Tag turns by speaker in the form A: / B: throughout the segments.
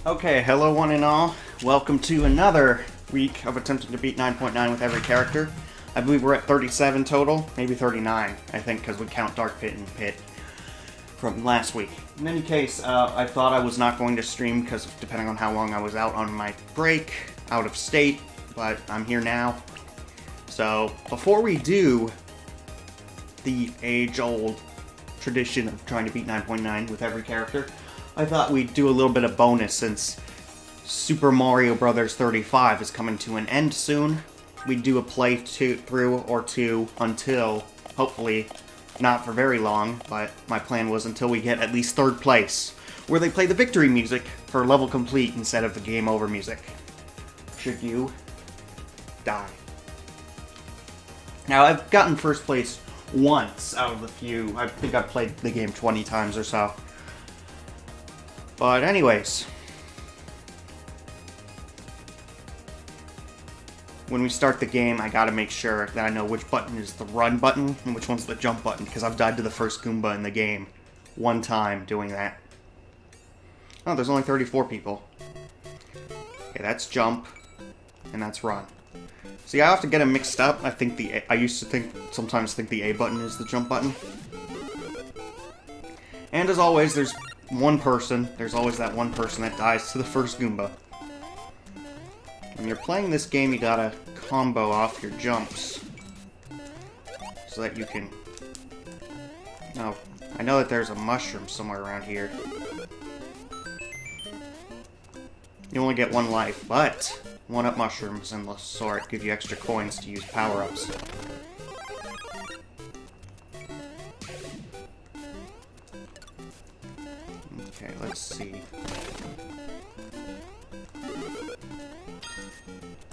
A: Okay, hello one and all. Welcome to another week of attempting to beat 9.9 with every character. I believe we're at 37 total, maybe 39, I think, because we count Dark Pit and Pit from last week. In any case, I thought I was not going to stream because depending on how long I was out on my break, out of state, but I'm here now. So, before we do the age-old tradition of trying to beat 9.9 with every character, I thought we'd do a little bit of bonus since Super Mario Bros. 35 is coming to an end soon. We'd do a playthrough or two until, hopefully, not for very long, but my plan was until we get at least third place, where they play the victory music for level complete instead of the game over music. Should you die. Now, I've gotten first place once out of the few. I think I've played the game 20 times or so. But anyways, when we start the game, I gotta make sure that I know which button is the run button and which one's the jump button, because I've died to the first Goomba in the game one time doing that. Oh, there's only 34 people. Okay, that's jump, and that's run. See, I have to get them mixed up. I used to sometimes think the A button is the jump button. And as always, there's always that one person that dies to the first Goomba. When you're playing this game, you gotta combo off your jumps so that you can... Oh, I know that there's a mushroom somewhere around here. You only get one life, but 1-up mushrooms and the sort give you extra coins to use power-ups. Okay, let's see.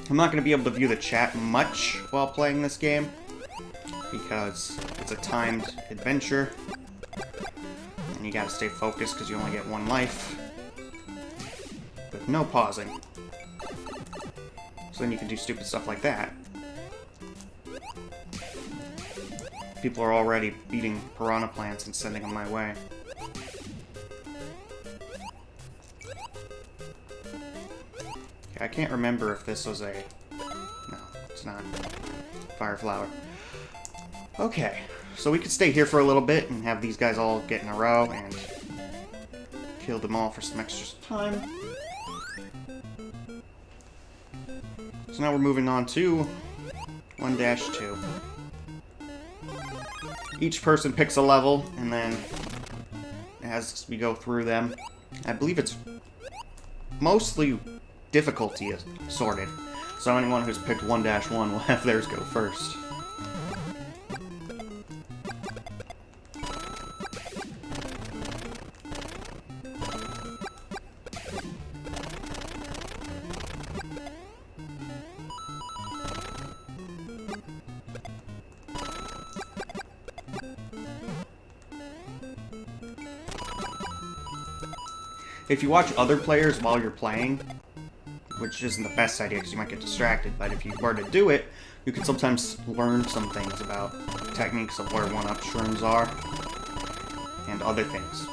A: I'm not going to be able to view the chat much while playing this game, because it's a timed adventure, and you gotta stay focused because you only get one life, with no pausing. So then you can do stupid stuff like that. People are already beating piranha plants and sending them my way. I can't remember if this was a... No, it's not. Fire flower. Okay, so we could stay here for a little bit and have these guys all get in a row and kill them all for some extra time. So now we're moving on to 1-2. Each person picks a level, and then as we go through them, I believe it's mostly difficulty is sorted, so anyone who's picked 1-1 will have theirs go first. If you watch other players while you're playing, which isn't the best idea because you might get distracted, but if you were to do it, you can sometimes learn some things about techniques of where 1-up shrooms are, and other things.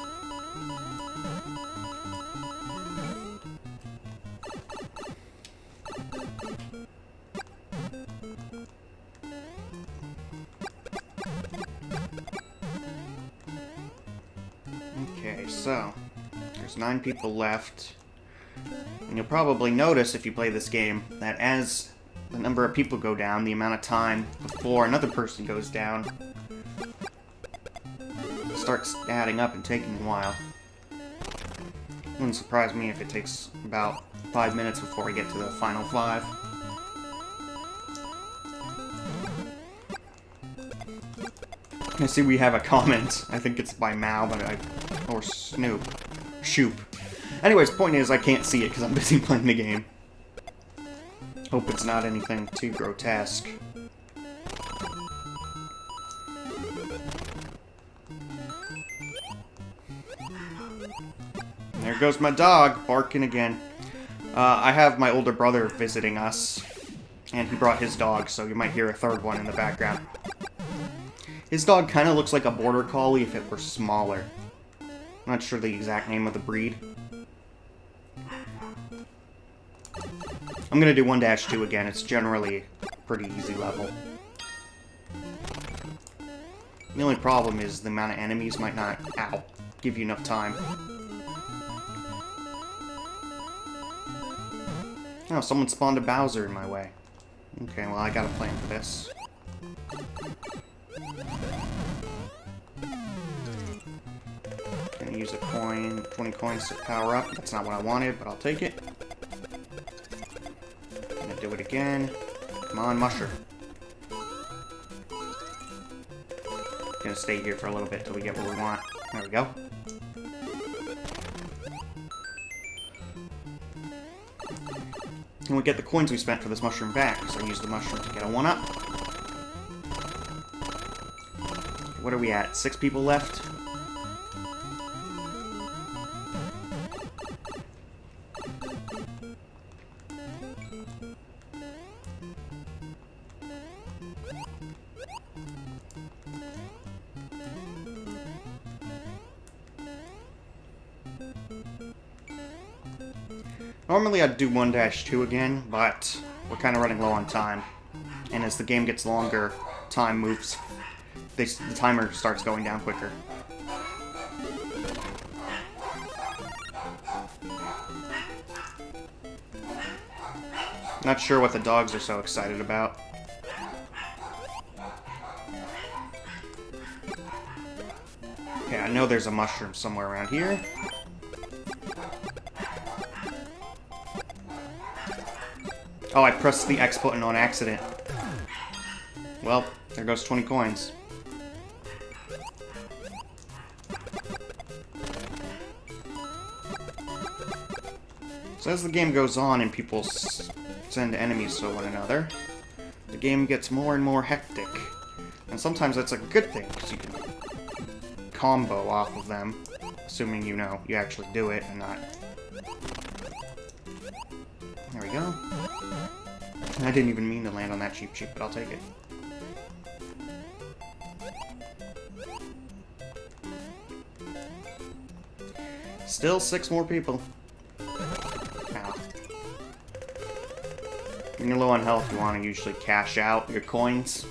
A: Okay, so, there's 9 people left. And you'll probably notice, if you play this game, that as the number of people go down, the amount of time before another person goes down starts adding up and taking a while. Wouldn't surprise me if it takes about 5 minutes before we get to the final 5. I see we have a comment. I think it's by Mal, or Snoop. Shoop. Anyways, point is, I can't see it because I'm busy playing the game. Hope it's not anything too grotesque. There goes my dog, barking again. I have my older brother visiting us, and he brought his dog, so you might hear a third one in the background. His dog kind of looks like a border collie if it were smaller. I'm not sure the exact name of the breed. I'm gonna do 1-2 again. It's generally a pretty easy level. The only problem is the amount of enemies might not, give you enough time. Oh, someone spawned a Bowser in my way. Okay, well, I got a plan for this. Gonna use a coin, 20 coins to power up. That's not what I wanted, but I'll take it. Gonna do it again. Come on, mushroom. Gonna stay here for a little bit till we get what we want. There we go. And we get the coins we spent for this mushroom back, so I use the mushroom to get a 1-up. What are we at? 6 people left? Normally I'd do 1-2 again, but we're kind of running low on time. And as the game gets longer, time moves. The timer starts going down quicker. Not sure what the dogs are so excited about. Okay, I know there's a mushroom somewhere around here. Oh, I pressed the X button on accident. Well, there goes 20 coins. So as the game goes on and people send enemies to one another, the game gets more and more hectic. And sometimes that's a good thing, because you can combo off of them, assuming you know you actually do it and not... There we go. I didn't even mean to land on that cheap, but I'll take it. Still 6 more people. Ow. When you're low on health, you want to usually cash out your coins.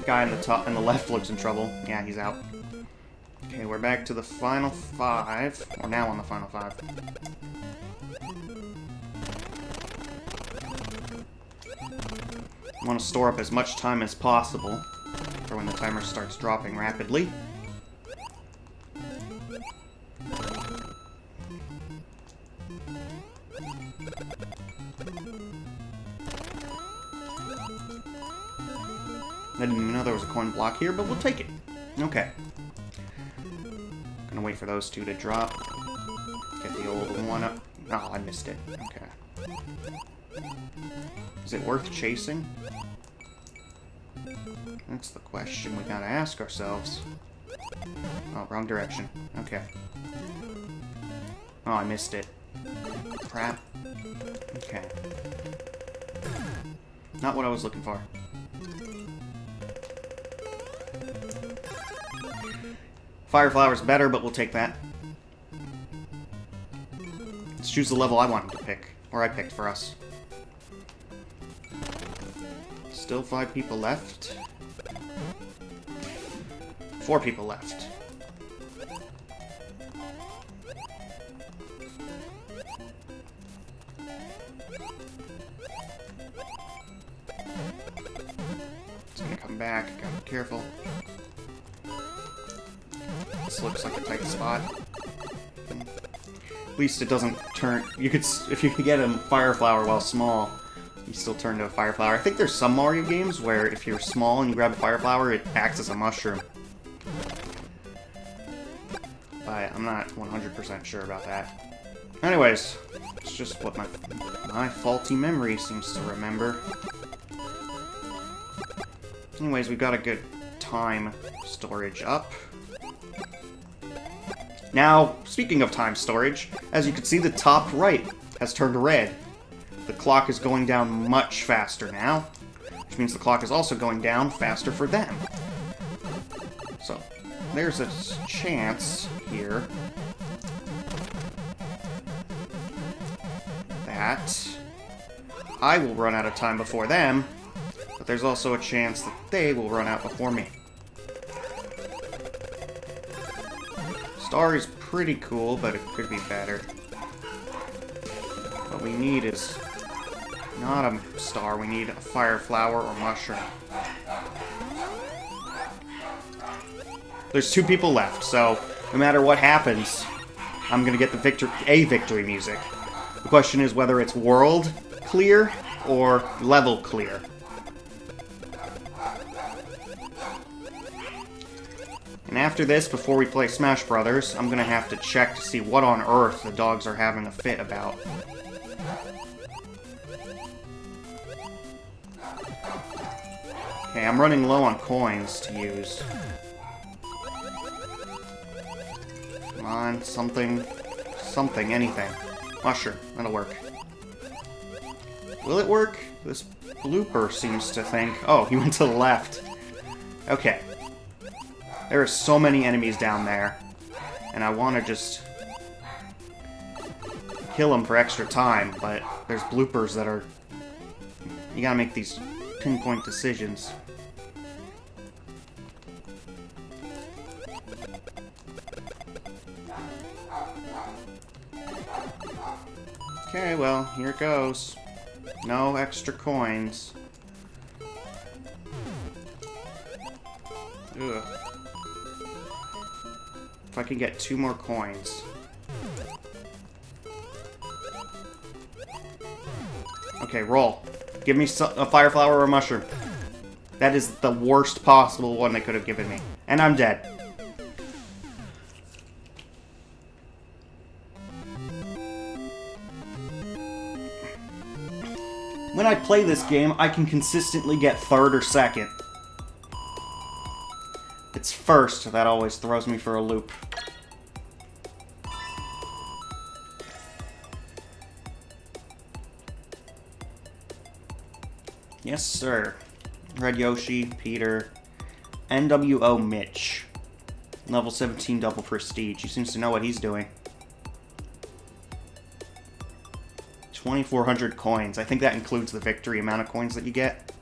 A: Guy in the top and the left looks in trouble. Yeah, he's out. Okay, we're back to the final 5. We're now on the final 5. I want to store up as much time as possible for when the timer starts dropping rapidly. I didn't even know there was a coin block here, but we'll take it. Okay. Gonna wait for those 2 to drop. Get the old 1-up. Oh, I missed it. Okay. Is it worth chasing? That's the question we gotta ask ourselves. Oh, wrong direction. Okay. Oh, I missed it. Crap. Okay. Not what I was looking for. Fire Flower's better, but we'll take that. Let's choose the level I wanted to pick. Or I picked for us. Still 5 people left. 4 people left. It's gonna come back. Gotta be careful. This looks like a tight spot. At least it doesn't turn... You could, if you could get a Fire Flower while small, you still turn to a Fire Flower. I think there's some Mario games where if you're small and you grab a Fire Flower, it acts as a mushroom. But I'm not 100% sure about that. Anyways, it's just what my faulty memory seems to remember. Anyways, we've got a good time storage up. Now, speaking of time storage, as you can see, the top right has turned red. The clock is going down much faster now, which means the clock is also going down faster for them. So, there's a chance here that I will run out of time before them, but there's also a chance that they will run out before me. Star is pretty cool, but it could be better. What we need is not a star, we need a fire flower or mushroom. There's 2 people left, so no matter what happens, I'm gonna get the victory music. The question is whether it's world clear or level clear. And after this, before we play Smash Brothers, I'm gonna have to check to see what on earth the dogs are having a fit about. Okay, I'm running low on coins to use. Come on, something, anything. Mushroom, that'll work. Will it work? This blooper seems to think... Oh, he went to the left. Okay. There are so many enemies down there, and I want to just kill them for extra time, but there's bloopers that are... You gotta make these pinpoint decisions. Okay, well, here it goes. No extra coins. Ugh. If I can get 2 more coins. Okay, roll. Give me a fire flower or a mushroom. That is the worst possible one they could have given me. And I'm dead. When I play this game, I can consistently get 3rd or 2nd. It's 1st that always throws me for a loop. Yes, sir. Red Yoshi, Peter, NWO Mitch. Level 17 double prestige. He seems to know what he's doing. 2,400 coins. I think that includes the victory amount of coins that you get.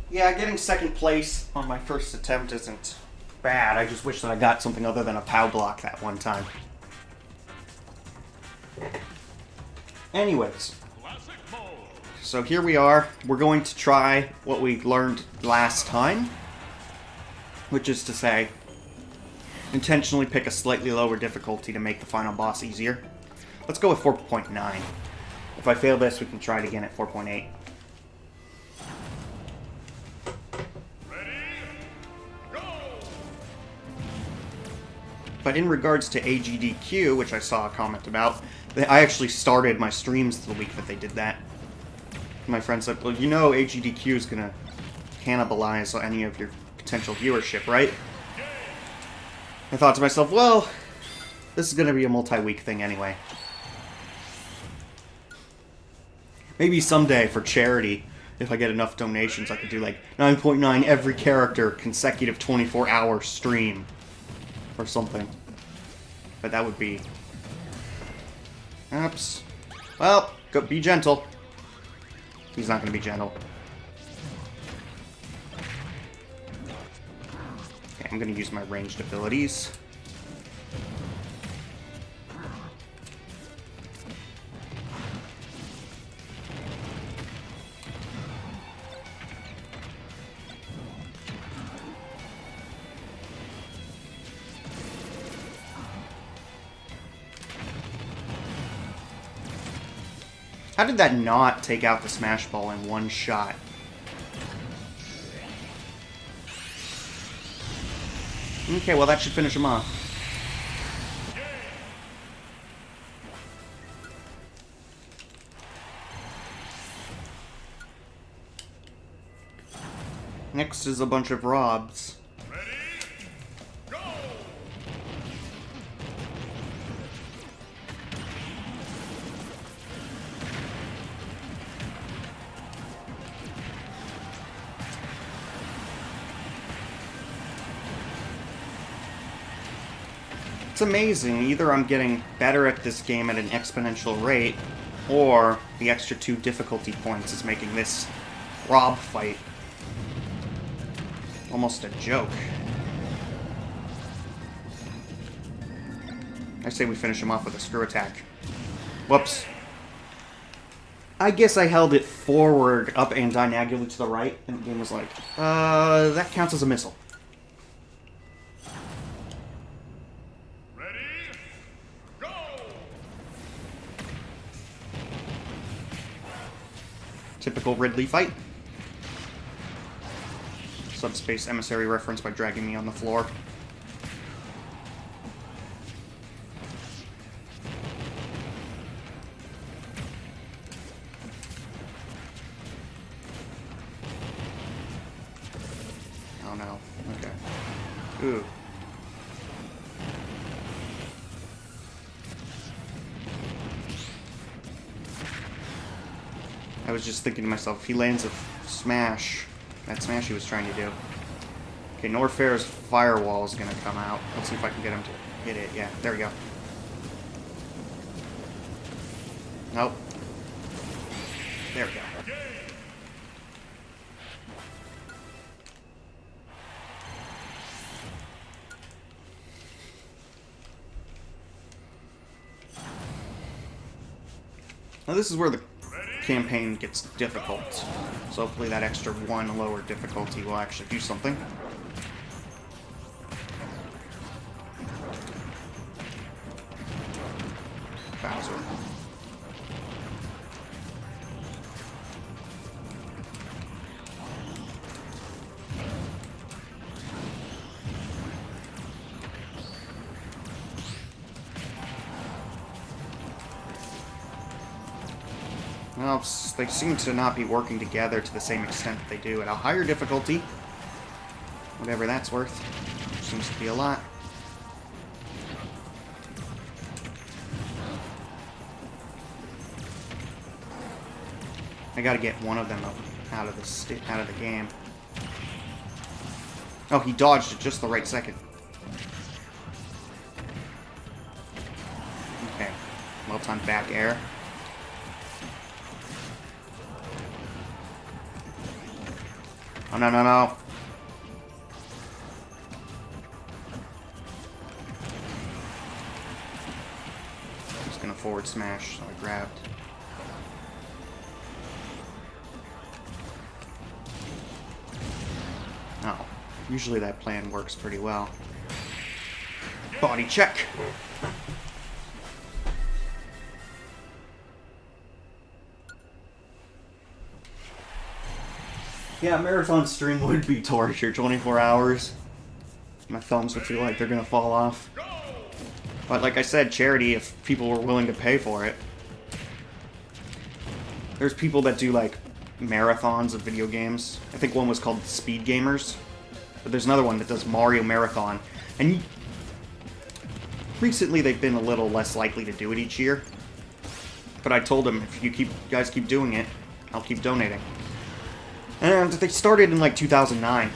A: Yeah, getting 2nd place on my first attempt isn't bad. I just wish that I got something other than a POW block that one time. Anyways. So here we are. We're going to try what we learned last time. Which is to say, intentionally pick a slightly lower difficulty to make the final boss easier. Let's go with 4.9. If I fail this, we can try it again at 4.8. But in regards to AGDQ, which I saw a comment about, I actually started my streams the week that they did that. My friend said, well, you know AGDQ is going to cannibalize any of your potential viewership, right? I thought to myself, well, this is going to be a multi-week thing anyway. Maybe someday for charity, if I get enough donations, I could do like 9.9 every character consecutive 24-hour stream. Or something. But that would be... Oops. Well, be gentle. He's not going to be gentle. Okay, I'm going to use my ranged abilities. How did that not take out the Smash Ball in one shot? Okay, well that should finish him off. Next is a bunch of Robs.
B: Ready, go!
A: It's amazing. Either I'm getting better at this game at an exponential rate, or the extra 2 difficulty points is making this Rob fight almost a joke. I say we finish him off with a screw attack. Whoops. I guess I held it forward, up, and diagonally to the right, and the game was like, that counts as a missile.
B: Ready, go!
A: Typical Ridley fight. Subspace Emissary reference by dragging me on the floor. Oh no. Okay. Ooh. I was just thinking to myself, if he lands a smash, that smash he was trying to do. Okay, Norfair's firewall is going to come out. Let's see if I can get him to hit it. Yeah, there we go. Nope. There we go. Now this is where the campaign gets difficult. So hopefully that extra 1 lower difficulty will actually do something. Bowser. Well, they seem to not be working together to the same extent that they do at a higher difficulty. Whatever that's worth. Seems to be a lot. I gotta get one of them out of the game. Oh, he dodged at just the right second. Okay. Well-timed back air. Oh, no, no, no. Just gonna forward smash, so I grabbed. Oh, usually that plan works pretty well. Body check. Yeah, marathon stream would be torture, 24 hours. My thumbs would feel like they're gonna fall off. But like I said, charity, if people were willing to pay for it. There's people that do like marathons of video games. I think one was called Speed Gamers. But there's another one that does Mario Marathon. And recently they've been a little less likely to do it each year. But I told them, if you guys keep doing it, I'll keep donating. And they started in like 2009.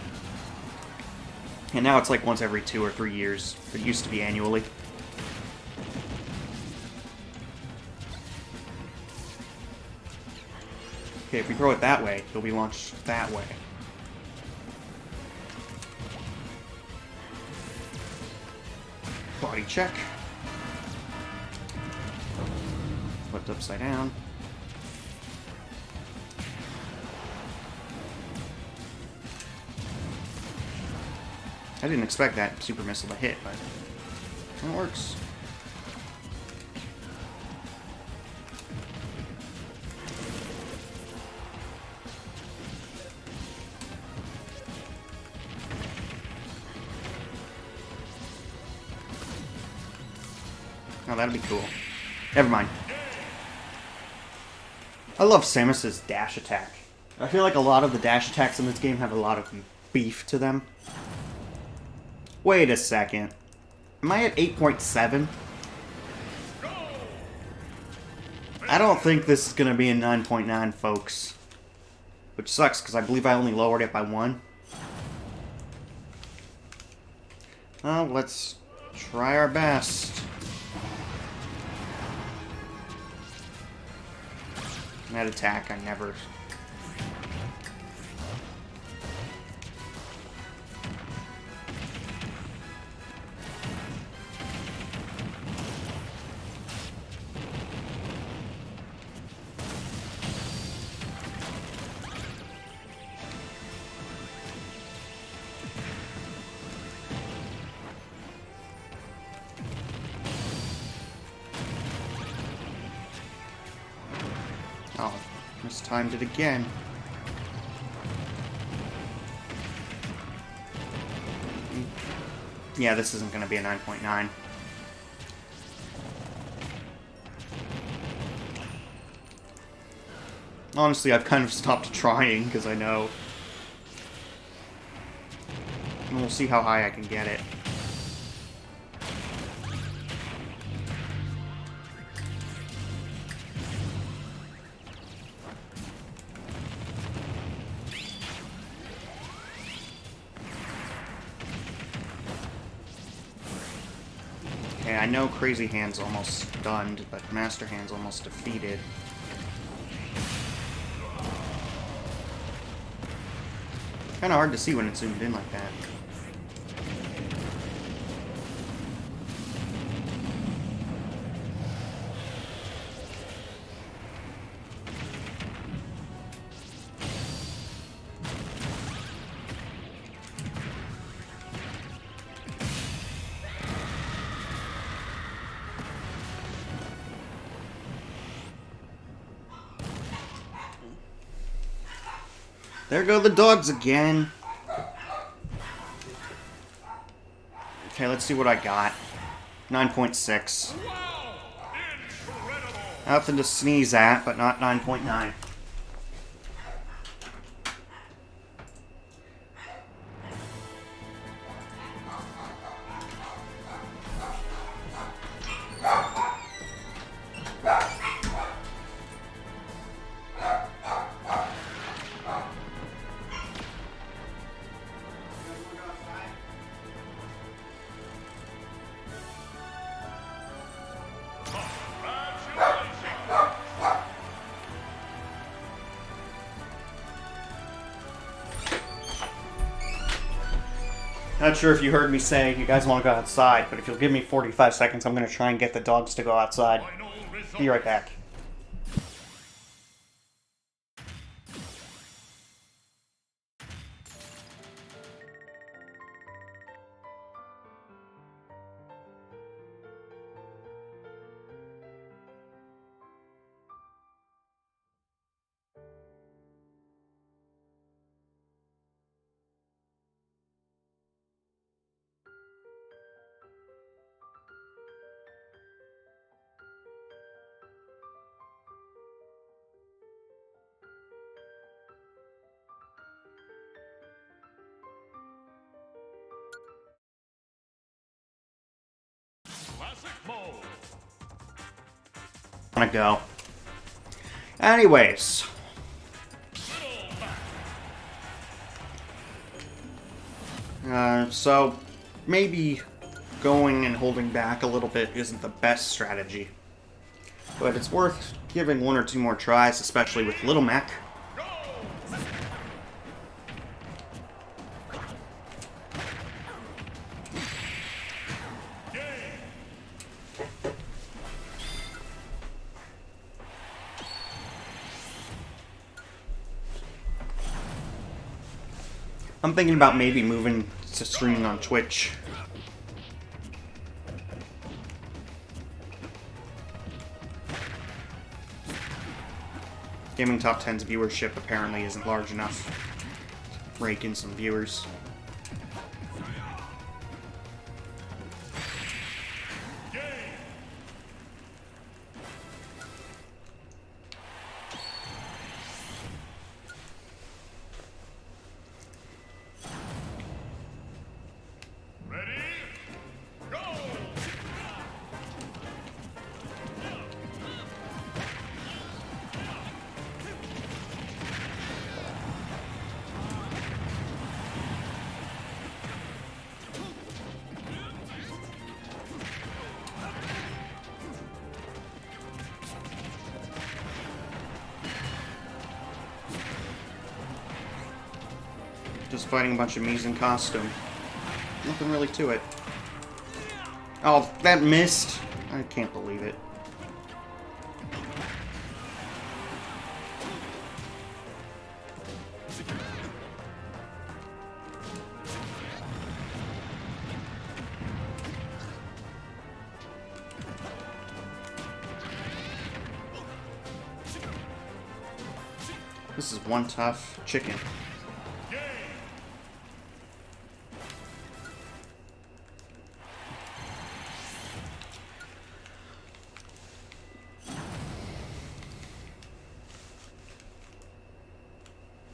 A: And now it's like once every 2 or 3 years. It used to be annually. Okay, if we throw it that way, it'll be launched that way. Body check. Flipped upside down. I didn't expect that super missile to hit, but it works. Oh, that'd be cool. Never mind. I love Samus's dash attack. I feel like a lot of the dash attacks in this game have a lot of beef to them. Wait a second. Am I at 8.7? I don't think this is going to be a 9.9, folks. Which sucks, because I believe I only lowered it by 1. Well, let's try our best. That attack, I never... Oh, mistimed it again. Yeah, this isn't going to be a 9.9. Honestly, I've kind of stopped trying because I know. And we'll see how high I can get it. Okay, I know Crazy Hand's almost stunned, but Master Hand's almost defeated. Kinda hard to see when it's zoomed in like that. There go the dogs again. Okay, let's see what I got. 9.6. Nothing to sneeze at, but not 9.9. Not sure if you heard me say you guys want to go outside, but if you'll give me 45 seconds, I'm going to try and get the dogs to go outside. Be right back. I want to go. Anyways. So, maybe going and holding back a little bit isn't the best strategy. But it's worth giving 1 or 2 more tries, especially with Little Mac. I'm thinking about maybe moving to streaming on Twitch. Gaming Top 10's viewership apparently isn't large enough to rake in some viewers. Just fighting a bunch of Mies in costume. Nothing really to it. Oh, that missed. I can't believe it. This is one tough chicken.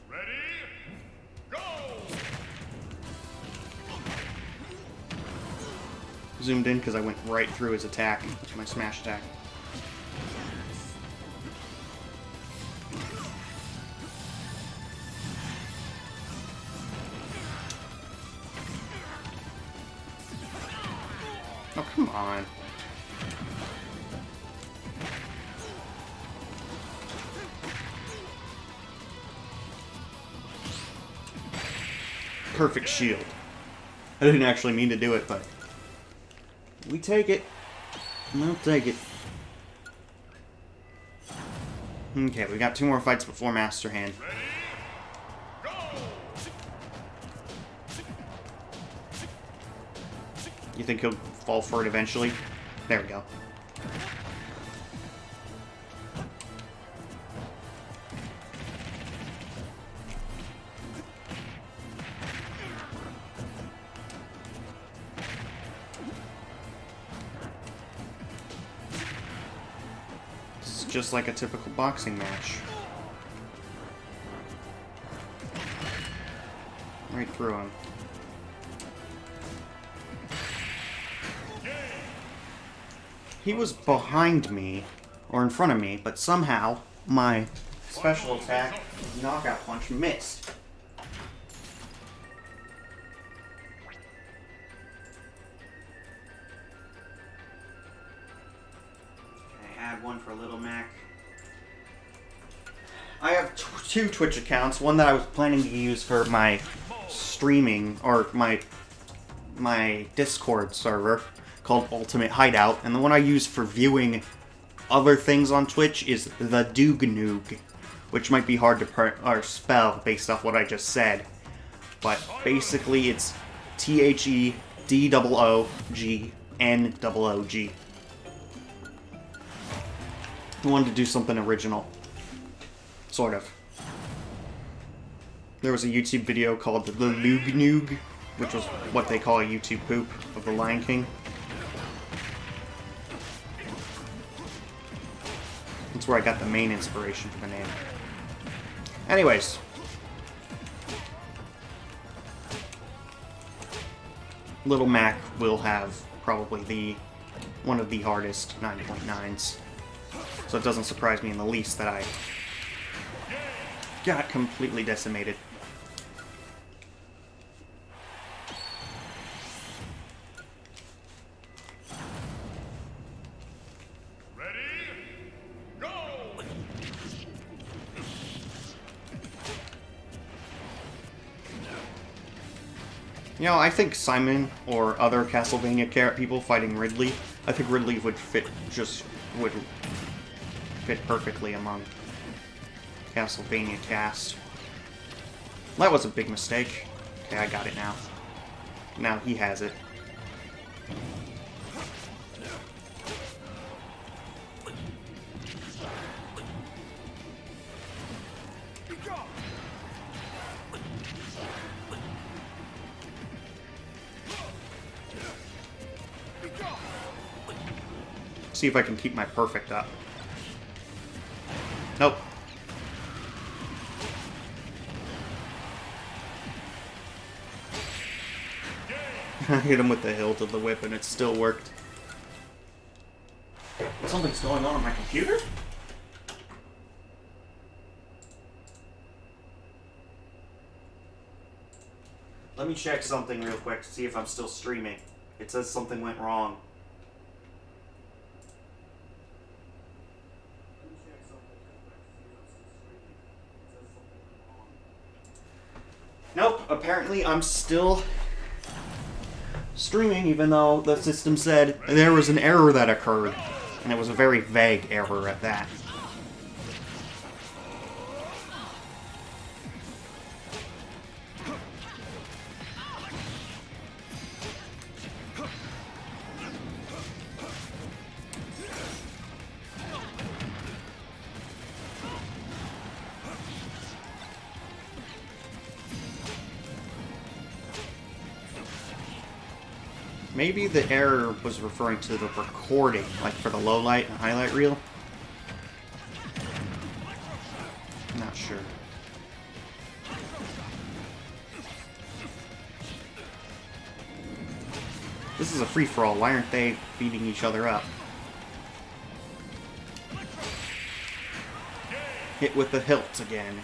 B: Ready? Go!
A: Zoomed in because I went right through his attack, my smash attack. Oh, come on. Perfect shield. I didn't actually mean to do it, but we take it. We'll take it. Okay, we got 2 more fights before Master Hand.
B: Go!
A: You think he'll fall for it eventually? There we go. This is just like a typical boxing match. Right through him. He was behind me, or in front of me, but somehow my special attack, knockout punch, missed. Okay, add one for Little Mac. I have 2 Twitch accounts, one that I was planning to use for my streaming, or my Discord server, called Ultimate Hideout, and the one I use for viewing other things on Twitch is the Doognoog, which might be hard to spell based off what I just said, but basically it's THEDOOGNOOG. I wanted to do something original. Sort of. There was a YouTube video called the Loognoog, which was what they call a YouTube poop of the Lion King. That's where I got the main inspiration for the name. Anyways. Little Mac will have probably one of the hardest 9.9s. So it doesn't surprise me in the least that I got completely decimated. You know, I think Simon or other Castlevania people fighting Ridley, I think Ridley would fit perfectly among Castlevania cast. That was a big mistake. Okay, I got it now. Now he has it. See if I can keep my perfect up. Nope. I hit him with the hilt of the whip and it still worked. Something's going on my computer? Let me check something real quick to see if I'm still streaming. It says something went wrong. Nope, apparently I'm still streaming, even though the system said there was an error that occurred. And it was a very vague error at that. Maybe the error was referring to the recording, like for the low light and highlight reel. I'm not sure. This is a free-for-all. Why aren't they beating each other up? Hit with the hilts again.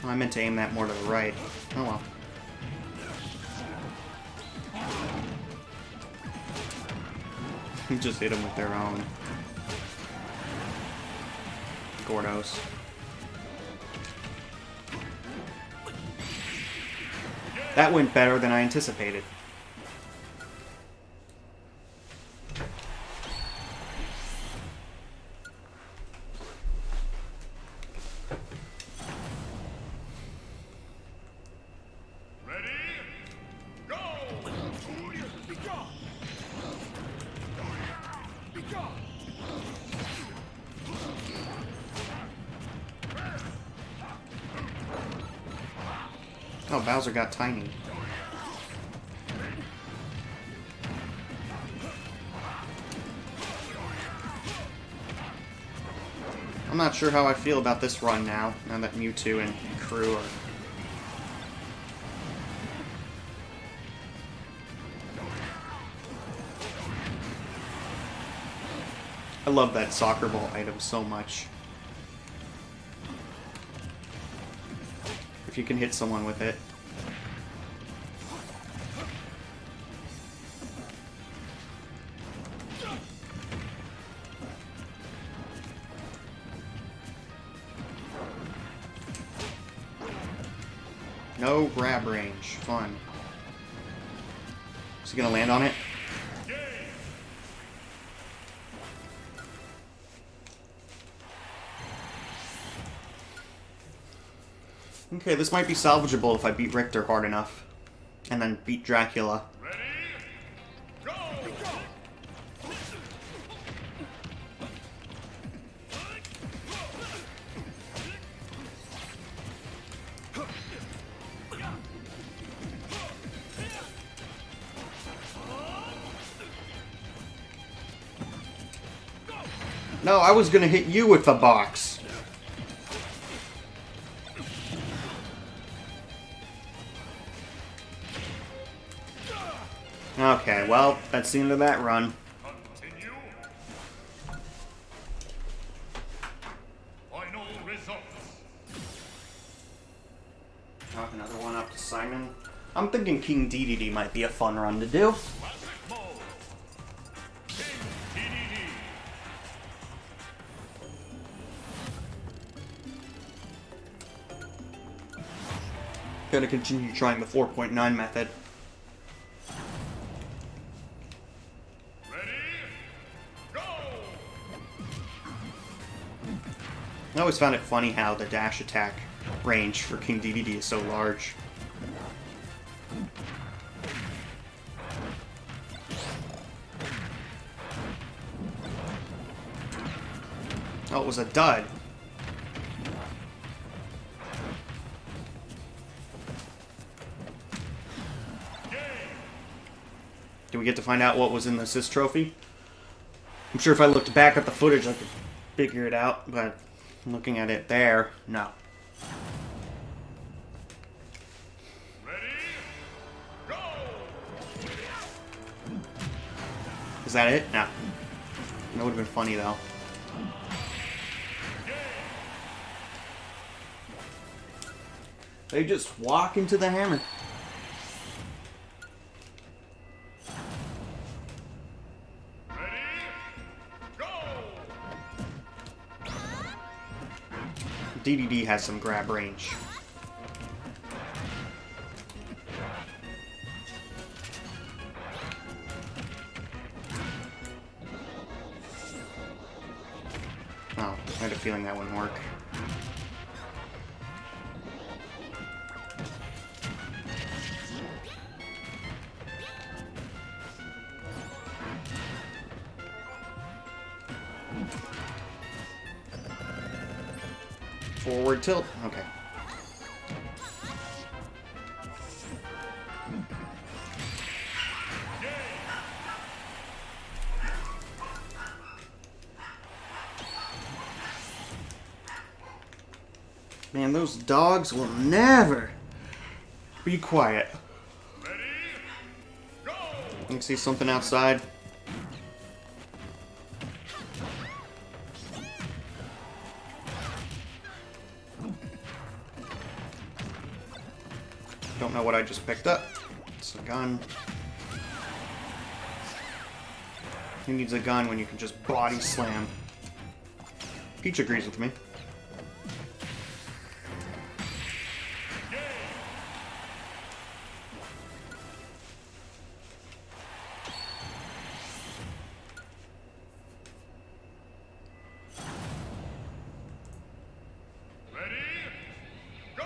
A: I meant to aim that more to the right. Oh well. Just hit them with their own. Gordos. That went better than I anticipated. Oh, Bowser got tiny. I'm not sure how I feel about this run now that Mewtwo and crew are... I love that soccer ball item so much. If you can hit someone with it. No grab range. Fun. Is he gonna land on it? Okay, this might be salvageable if I beat Richter hard enough. And then beat Dracula.
B: Ready? Go!
A: No, I was gonna hit you with the box. Okay, well, that's the end of that run.
B: Continue. Final results.
A: Chalk another one up to Simon. I'm thinking King Dedede might be a fun run to do.
B: Classic mode. King Dedede.
A: Gonna continue trying the 4.9 method.
B: Ready? Go!
A: I always found it funny how the dash attack range for King Dedede is so large. Oh, it was a dud. Do we get to find out what was in the assist trophy? I'm sure if I looked back at the footage I could figure it out, but Looking at it there, no.
B: Ready? Go!
A: Is that it? No. That would have been funny, though. They just walk into the hammer.
B: Ready? Go!
A: Dedede has some grab range. Oh, I had a feeling that wouldn't work. Forward tilt. Okay. Man, those dogs will never be quiet.
B: Ready? Go!
A: You can see something outside. Don't know what I just picked up. It's a gun. Who needs a gun when you can just body slam? Peach agrees with me.
B: Ready? Go!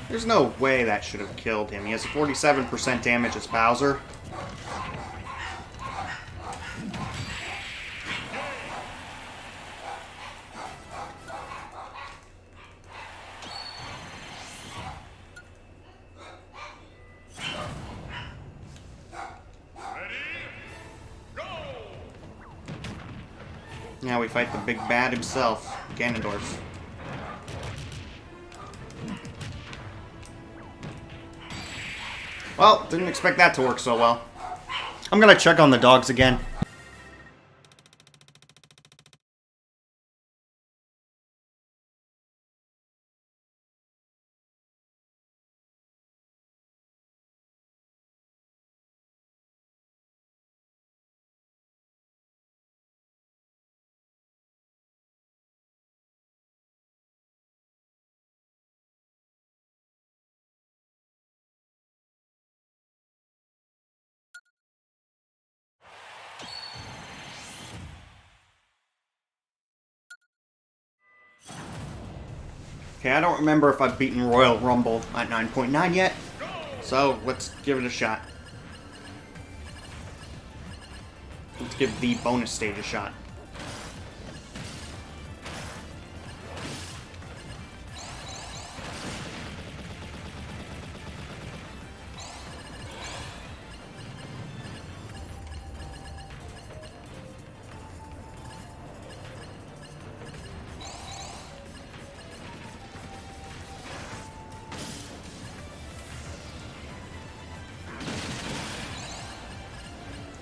A: There's no way that should have killed him. He has a 47% damage as Bowser.
B: Ready? Go!
A: Now we fight the big bad himself, Ganondorf. Well, didn't expect that to work so well. I'm gonna check on the dogs again. Okay, I don't remember if I've beaten Royal Rumble at 9.9 yet, so let's give it a shot. Let's give the bonus stage a shot.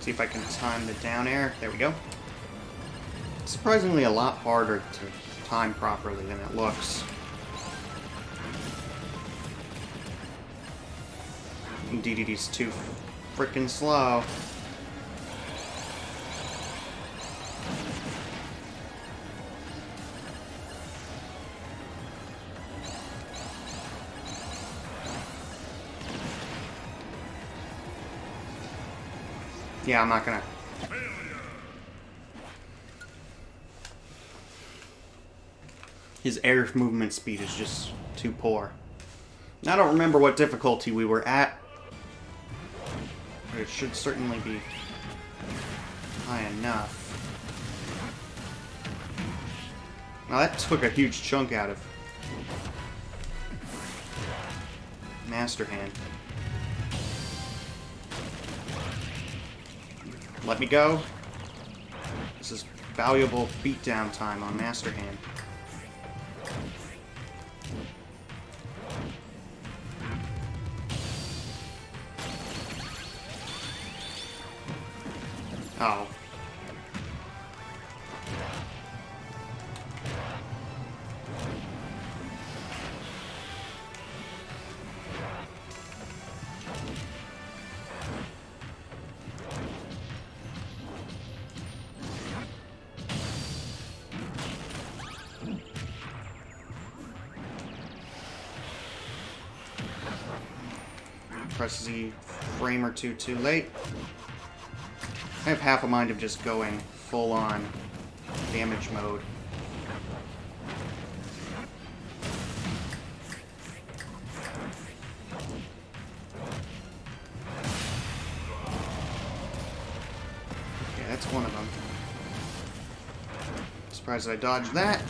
A: See if I can time the down air. There we go. It's surprisingly a lot harder to time properly than it looks. Dedede's too freaking slow. Yeah, I'm not gonna. His air movement speed is just too poor. I don't remember what difficulty we were at, but it should certainly be high enough. Now that took a huge chunk out of Master Hand. Let me go. This is valuable beatdown time on Master Hand. Oh. Press Z frame or two too late. I have half a mind of just going full on damage mode. Okay, that's one of them. Surprised I dodged that.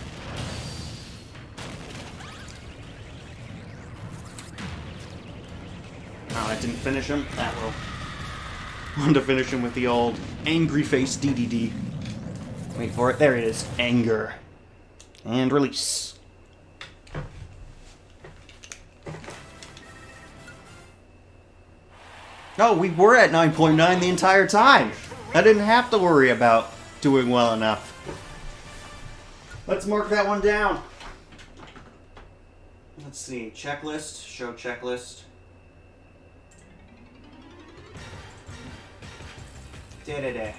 A: Oh, that didn't finish him. That will. Wanted to finish him with the old angry face Dedede. Wait for it. There it is. Anger. And release. No, we were at 9.9 the entire time. I didn't have to worry about doing well enough. Let's mark that one down. Let's see. Checklist. Show checklist. Dedede.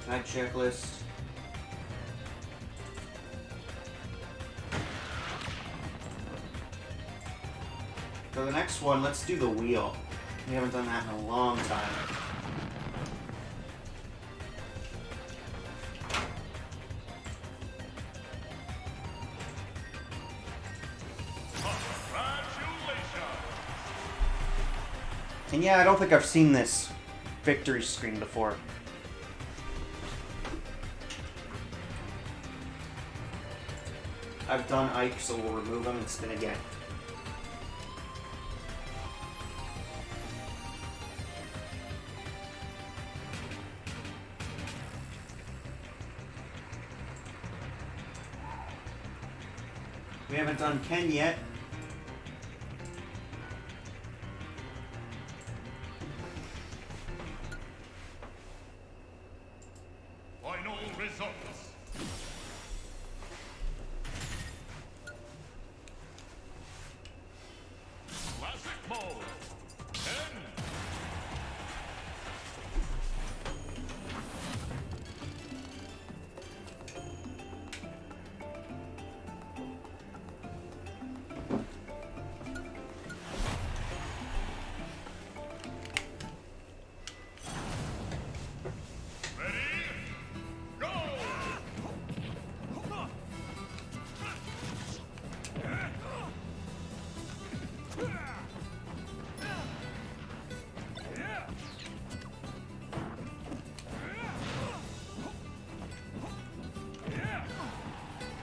A: Guide checklist. For the next one, let's do the wheel. We haven't done that in a long time. And yeah, I don't think I've seen this victory screen before. I've done Ike, so we'll remove him and spin again. We haven't done Ken yet.
B: Final results. Classic mode. 10.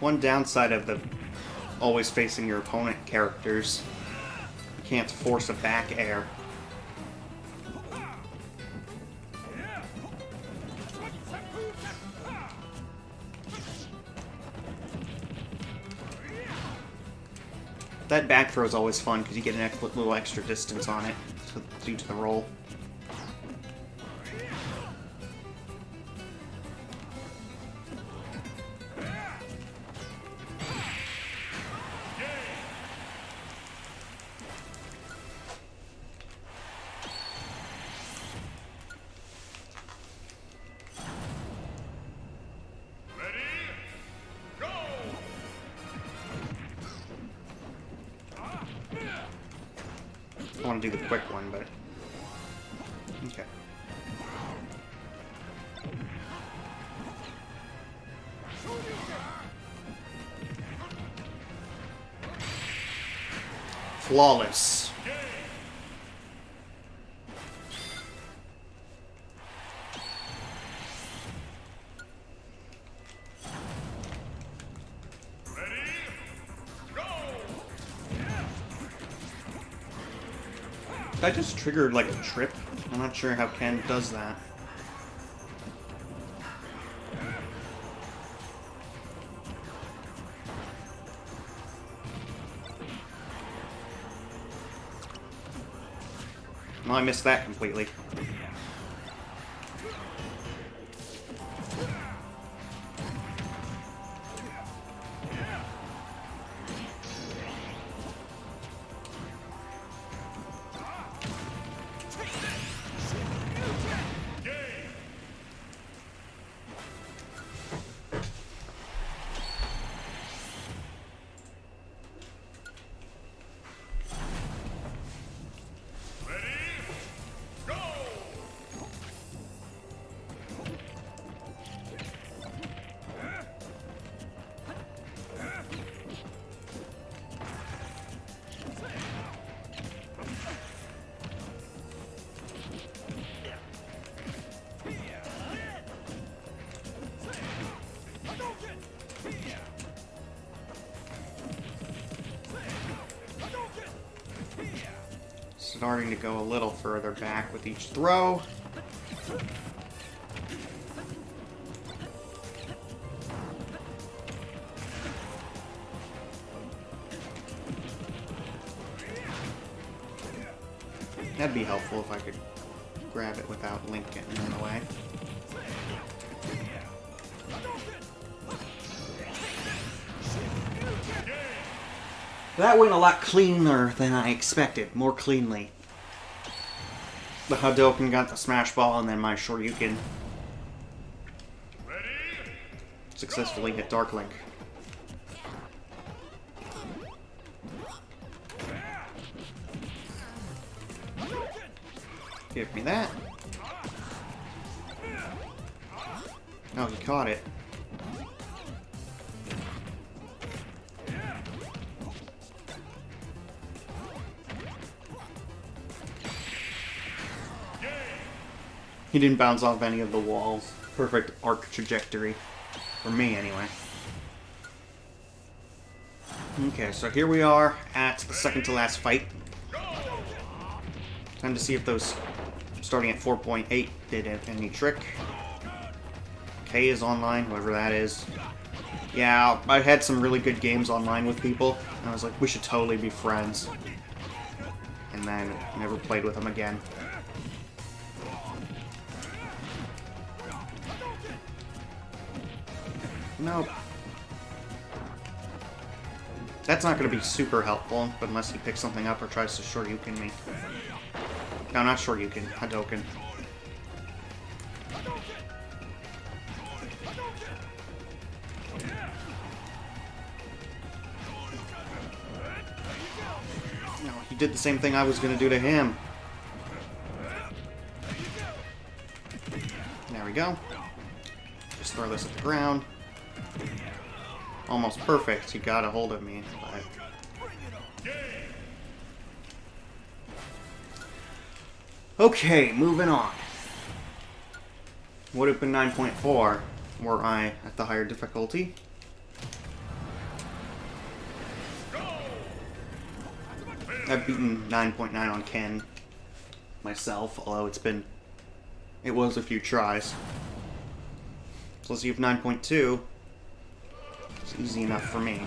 A: One downside of the always facing your opponent characters, you can't force a back air. That back throw is always fun because you get a little extra distance on it due to the roll. I want to do the quick one, but okay. Flawless. That just triggered like a trip. I'm not sure how Ken does that. Well, I missed that completely. Starting to go a little further back with each throw. That'd be helpful if I could grab it without Link getting in the way. That went a lot cleaner than I expected. More cleanly. The Hadouken got the Smash Ball, and then my Shoryuken successfully hit Dark Link. Give me that. Oh, he caught it. He didn't bounce off any of the walls. Perfect arc trajectory. For me, anyway. Okay, so here we are at the second to last fight. Time to see if those starting at 4.8 did any trick. K is online, whoever that is. Yeah, I had some really good games online with people, and I was like, we should totally be friends. And then never played with them again. Nope. That's not going to be super helpful, but unless he picks something up or tries to Shoryuken me. No, not Shoryuken, Hadouken. No, he did the same thing I was going to do to him. There we go. Just throw this at the ground. Almost perfect. He got a hold of me, but... Okay, moving on. Would have been 9.4 were I at the higher difficulty. I've beaten 9.9 on Ken myself, although it was a few tries. So let's see if 9.2 is easy enough for me.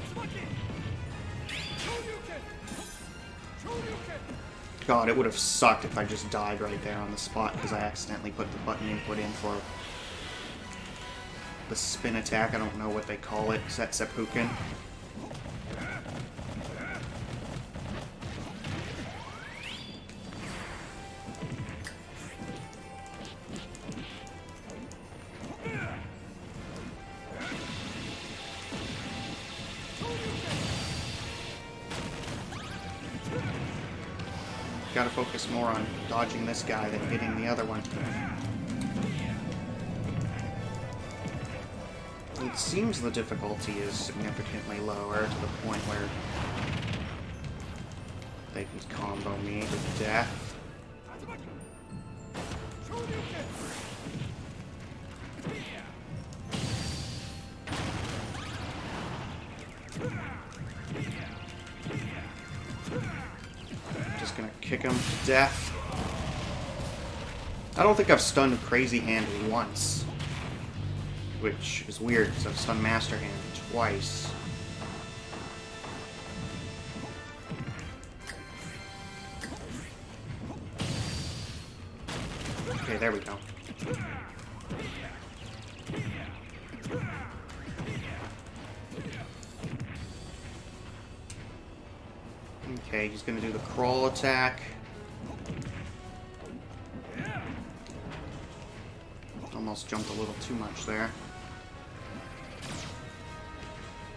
A: God, it would have sucked if I just died right there on the spot because I accidentally put the button input in for the spin attack. I don't know what they call it. Is that Seppuken? Gotta focus more on dodging this guy than hitting the other one. It seems the difficulty is significantly lower to the point where they can combo me to death. Just gonna kick him to death. I don't think I've stunned Crazy Hand once. Which is weird, because I've stunned Master Hand twice. Okay, there we go. Okay, he's gonna do the crawl attack. Almost jumped a little too much there.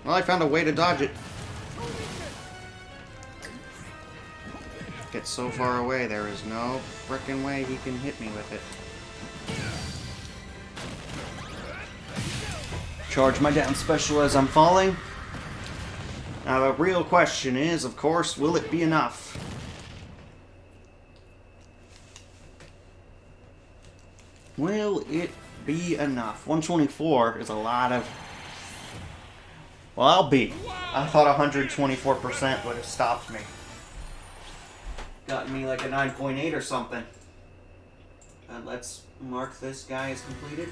A: Well, I found a way to dodge it. Get so far away, there is no frickin' way he can hit me with it. Charge my down special as I'm falling. Now the real question is, of course, will it be enough? Will it be enough? 124 is a lot of... Well, I'll be. I thought 124% would have stopped me. Gotten me like a 9.8 or something. Let's mark this guy as completed.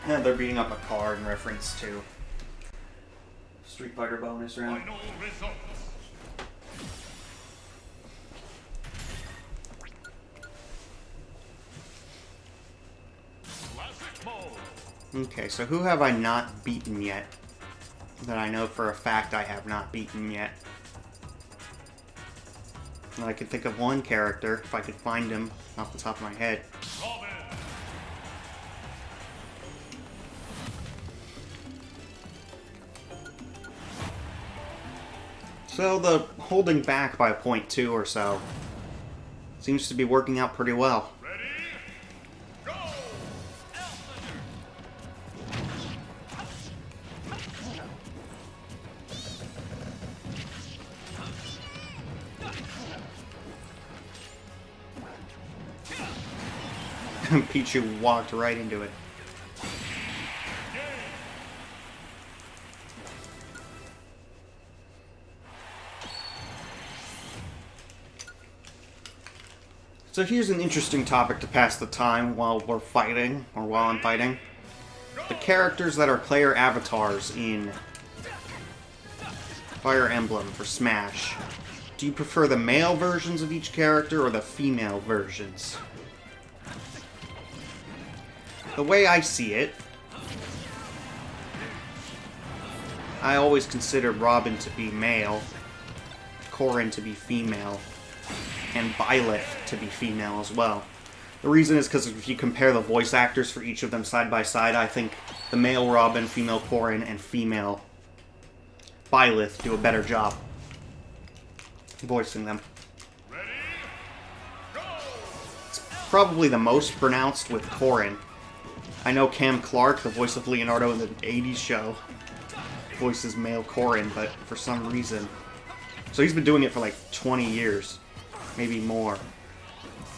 A: And they're beating up a car in reference to Street Fighter bonus round.
B: Final results. Classic mode.
A: Okay, so who have I not beaten yet? That I know for a fact I have not beaten yet. Well, I could think of one character, if I could find him off the top of my head.
B: Robin.
A: So the holding back by 0.2 or so seems to be working out pretty well.
B: Ready? Go!
A: Pichu walked right into it. So here's an interesting topic to pass the time while we're fighting, or while I'm fighting. The characters that are player avatars in Fire Emblem for Smash. Do you prefer the male versions of each character or the female versions? The way I see it, I always considered Robin to be male, Corrin to be female, and Byleth to be female as well. The reason is because if you compare the voice actors for each of them side by side, I think the male Robin, female Corrin, and female Byleth do a better job voicing them.
B: Ready? Go!
A: It's probably the most pronounced with Corrin. I know Cam Clark, the voice of Leonardo in the 80s show, voices male Corrin, but for some reason... So he's been doing it for like 20 years. Maybe more.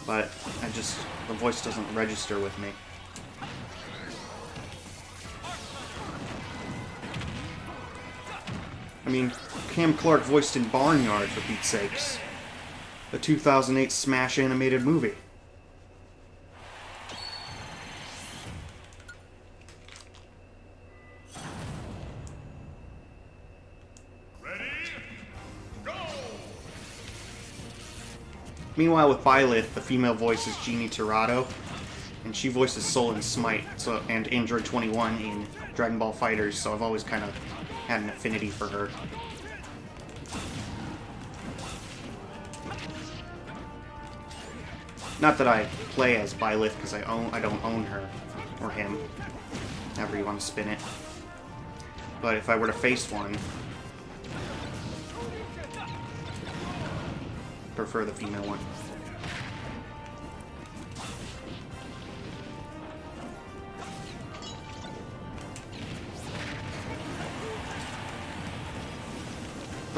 A: But the voice doesn't register with me. I mean, Cam Clark voiced in Barnyard, for Pete's sakes. The 2008 Smash animated movie. Meanwhile, with Byleth, the female voice is Jeannie Tirado, and she voices Soul in Smite and Android 21 in Dragon Ball FighterZ, so I've always kind of had an affinity for her. Not that I play as Byleth, because I don't own her, or him, however you want to spin it. But if I were to face one, prefer the female one.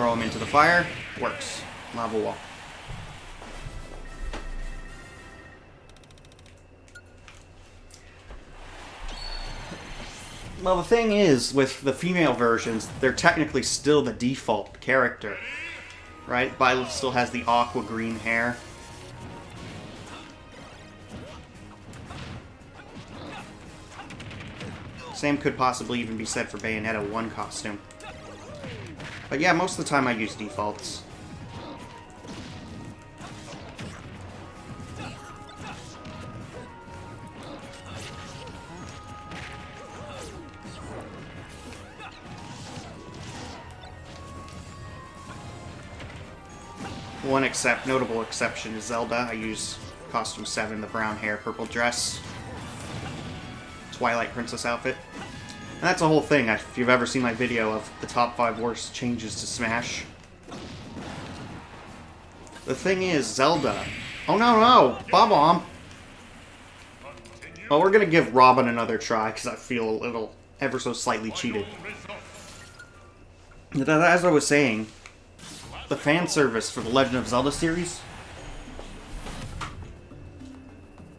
A: Throw him into the fire. Works. Lava wall. Well, the thing is, with the female versions, they're technically still the default character. Right? Byleth still has the aqua green hair. Same could possibly even be said for Bayonetta 1 costume. But yeah, most of the time I use defaults. One notable exception is Zelda. I use costume 7, the brown hair, purple dress. Twilight Princess outfit. And that's a whole thing. If you've ever seen my video of the top 5 worst changes to Smash. The thing is, Zelda... Oh no, Bob-omb! Well, we're gonna give Robin another try, because I feel a little, ever so slightly cheated. As I was saying, the fan service for the Legend of Zelda series,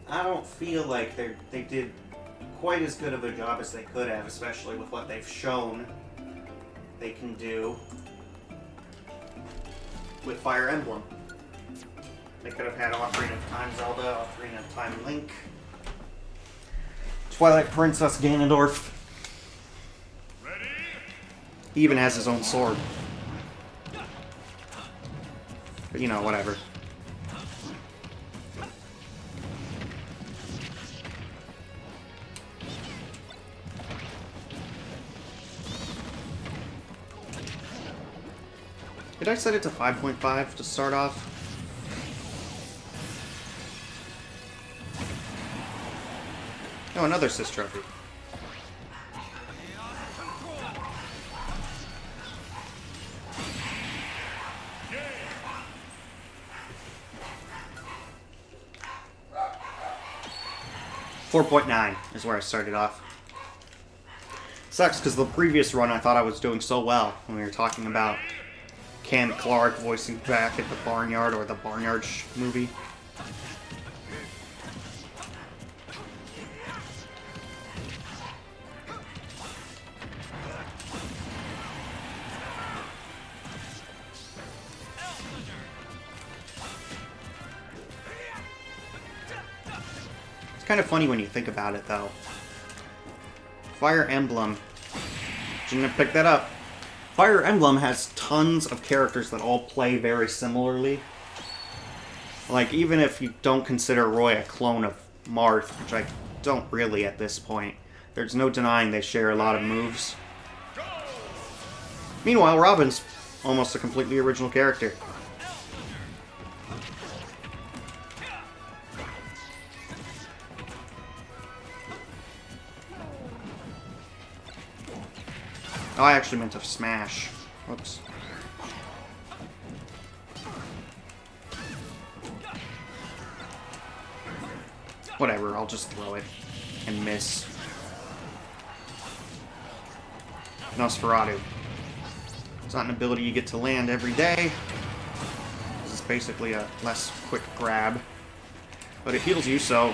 A: I don't feel like they did quite as good of a job as they could have, especially with what they've shown they can do with Fire Emblem. They could have had Ocarina of Time Zelda, Ocarina of Time Link, Twilight Princess Ganondorf.
B: Ready?
A: He even has his own sword. But you know, whatever. Did I set it to 5.5 to start off? Oh, another Sis trophy. .9 is where I started off. Sucks because the previous run I thought I was doing so well when we were talking about Cam Clark voicing back at the Barnyard or the Barnyard movie. It's kind of funny when you think about it, though. Fire Emblem. Shouldn't have picked that up. Fire Emblem has tons of characters that all play very similarly. Like, even if you don't consider Roy a clone of Marth, which I don't really at this point, there's no denying they share a lot of moves. Meanwhile, Robin's almost a completely original character. Oh, I actually meant to smash. Whoops. Whatever, I'll just throw it and miss. Nosferatu. It's not an ability you get to land every day. This is basically a less quick grab. But it heals you, so...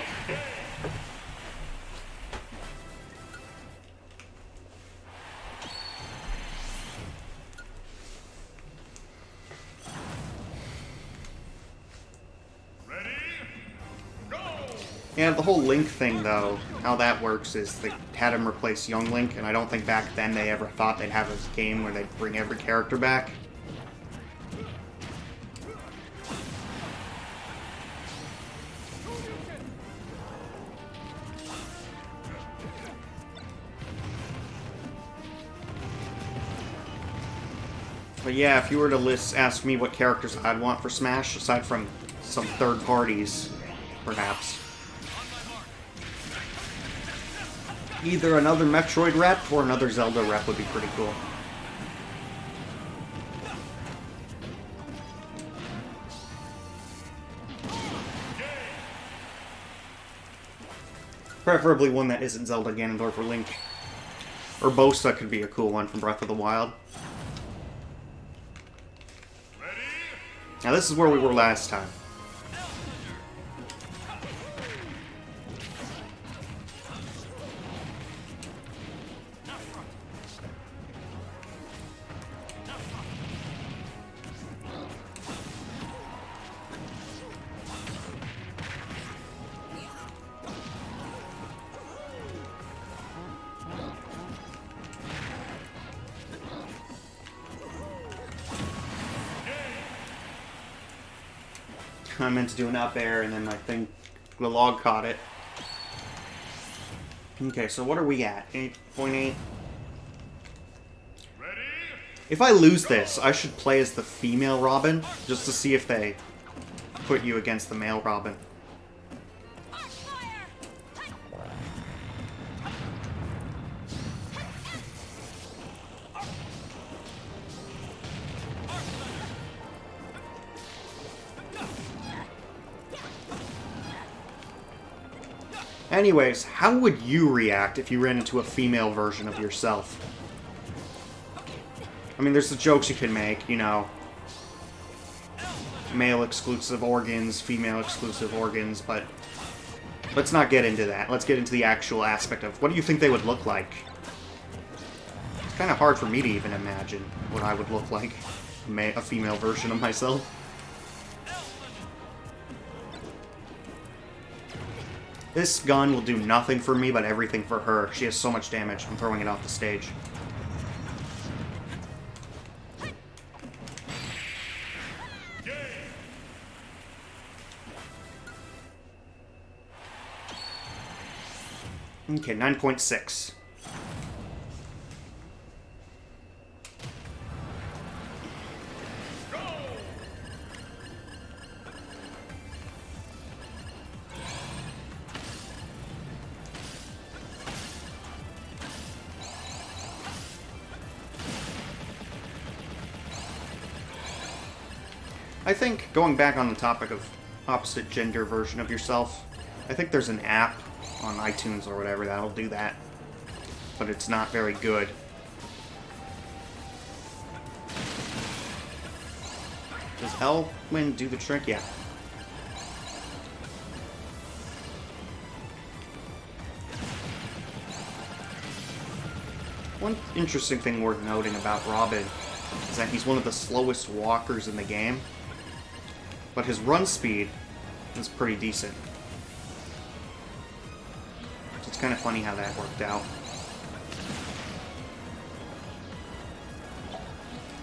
A: Yeah, the whole Link thing, though, how that works is they had him replace Young Link, and I don't think back then they ever thought they'd have a game where they'd bring every character back. But yeah, if you were to ask me what characters I'd want for Smash, aside from some third parties, perhaps. Either another Metroid rep or another Zelda rep would be pretty cool. Preferably one that isn't Zelda, Ganondorf, or Link. Or Bosa could be a cool one from Breath of the Wild. Now this is where we were last time. I meant to do an up air, and then I think the log caught it. Okay, so what are we at? 8.8?
B: Ready?
A: If I lose this, I should play as the female Robin, just to see if they put you against the male Robin. Anyways, how would you react if you ran into a female version of yourself? I mean, there's the jokes you can make, you know. Male exclusive organs, female exclusive organs, but let's not get into that. Let's get into the actual aspect of what do you think they would look like? It's kind of hard for me to even imagine what I would look like. A female version of myself. This gun will do nothing for me, but everything for her. She has so much damage. I'm throwing it off the stage. Okay, 9.6. I think, going back on the topic of opposite gender version of yourself, I think there's an app on iTunes or whatever that'll do that, but it's not very good. Does Elwyn do the trick? Yeah. One interesting thing worth noting about Robin is that he's one of the slowest walkers in the game, but his run speed is pretty decent. So it's kind of funny how that worked out.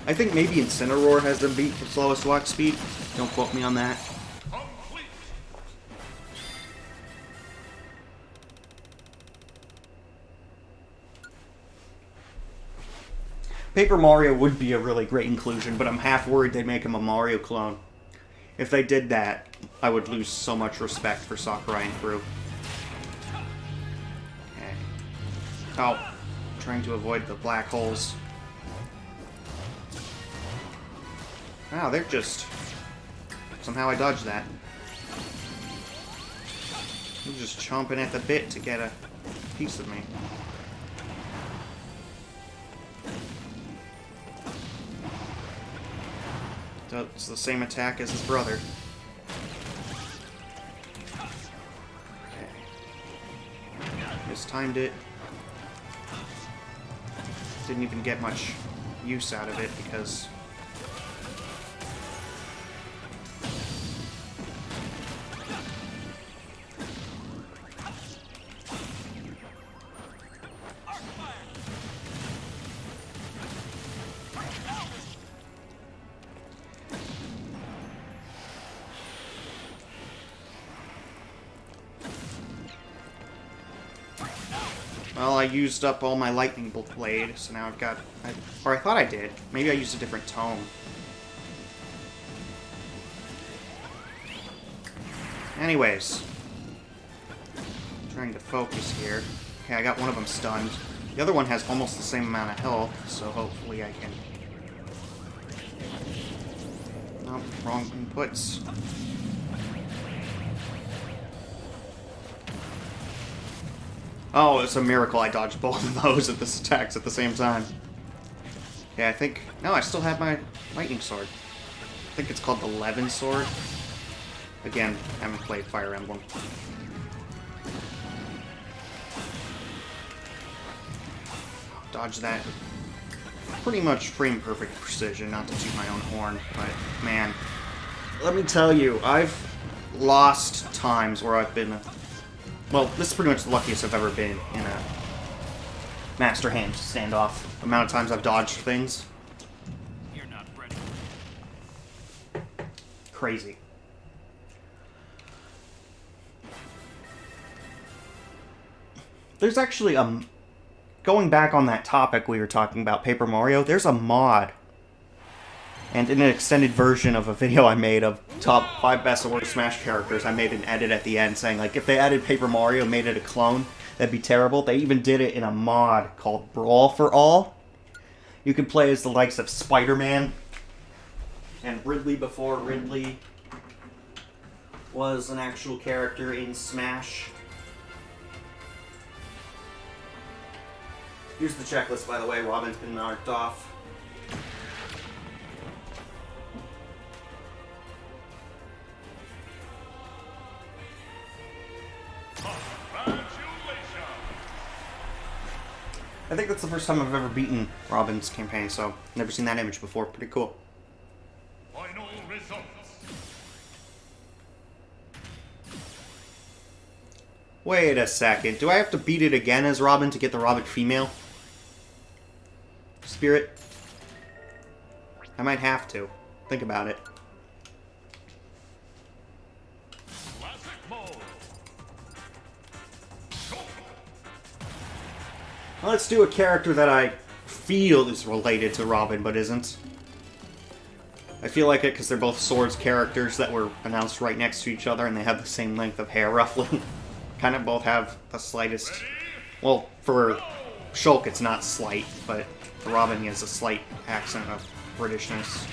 A: I think maybe Incineroar has them beat for slowest walk speed. Don't quote me on that.
B: Complete.
A: Paper Mario would be a really great inclusion, but I'm half worried they'd make him a Mario clone. If they did that, I would lose so much respect for Sakurai and crew. Okay. Oh, trying to avoid the black holes. Wow, they're just... Somehow I dodged that. They're just chomping at the bit to get a piece of me. It's the same attack as his brother. Okay. Mistimed it. Didn't even get much use out of it because... Well, I used up all my lightning blade, so now I've got... or I thought I did. Maybe I used a different tome. Anyways. Trying to focus here. Okay, I got one of them stunned. The other one has almost the same amount of health, so hopefully I can... Oh, wrong inputs. Oh, it's a miracle I dodged both of those at this attacks at the same time. Okay, I think... No, I still have my lightning sword. think it's called the Levin Sword. Again, I haven't played Fire Emblem. Dodge that. Pretty much frame perfect precision, not to toot my own horn, but man, let me tell you, I've lost times where I've been, well, this is pretty much the luckiest I've ever been in a Master Hand standoff. The amount of times I've dodged things.
B: You're not ready.
A: Crazy. There's actually going back on that topic we were talking about, Paper Mario, there's a mod. And in an extended version of a video I made of top 5 best or worst Smash characters, I made an edit at the end saying, like, if they added Paper Mario and made it a clone, that'd be terrible. They even did it in a mod called Brawl for All. You could play as the likes of Spider-Man and Ridley before Ridley was an actual character in Smash. Here's the checklist, by the way. Robin's been marked off. I think that's the first time I've ever beaten Robin's campaign, so never seen that image before. Pretty cool.
B: Final results.
A: Wait a second. Do I have to beat it again as Robin to get the Robin female spirit? I might have to. Think about it.
B: Classic mode.
A: Well, let's do a character that I feel is related to Robin, but isn't. I feel like it because they're both Swords characters that were announced right next to each other, and they have the same length of hair, roughly. Kind of both have the slightest... Well, for Shulk it's not slight, but for Robin he has a slight accent of Britishness.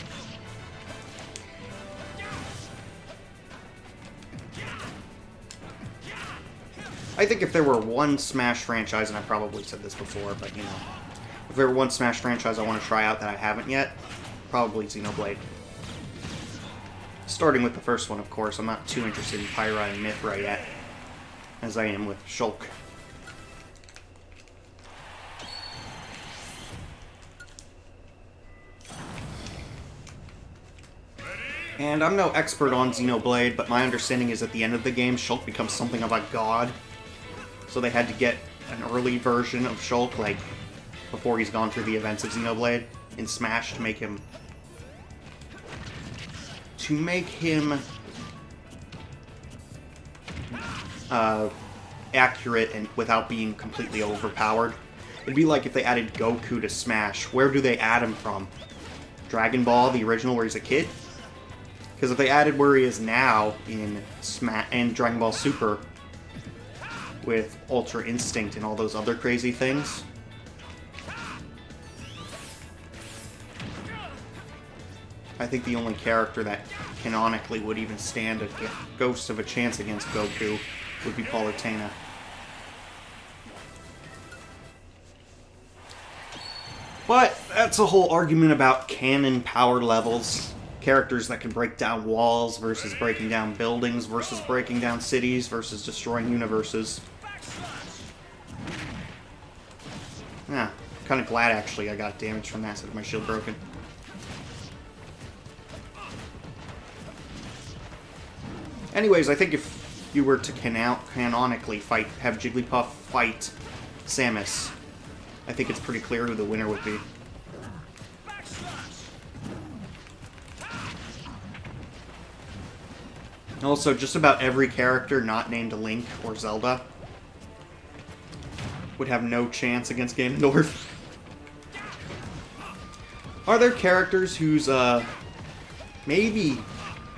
A: I think if there were one Smash franchise, and I probably said this before, but you know, if there were one Smash franchise I want to try out that I haven't yet, probably Xenoblade. Starting with the first one, of course. I'm not too interested in Pyra and Mithra yet, as I am with Shulk. And I'm no expert on Xenoblade, but my understanding is at the end of the game, Shulk becomes something of a god. So they had to get an early version of Shulk, like, before he's gone through the events of Xenoblade in Smash to make him... accurate and without being completely overpowered. It'd be like if they added Goku to Smash. Where do they add him from? Dragon Ball, the original, where he's a kid? Because if they added where he is now in Dragon Ball Super with Ultra Instinct and all those other crazy things, I think the only character that canonically would even stand a ghost of a chance against Goku would be Palutena. But that's a whole argument about canon power levels. Characters that can break down walls versus breaking down buildings versus breaking down cities versus destroying universes. Yeah, kind of glad actually I got damage from that instead of my shield broken. Anyways, I think if you were to canonically have Jigglypuff fight Samus, I think it's pretty clear who the winner would be. Also, just about every character not named Link or Zelda would have no chance against Ganondorf. Are there characters whose, maybe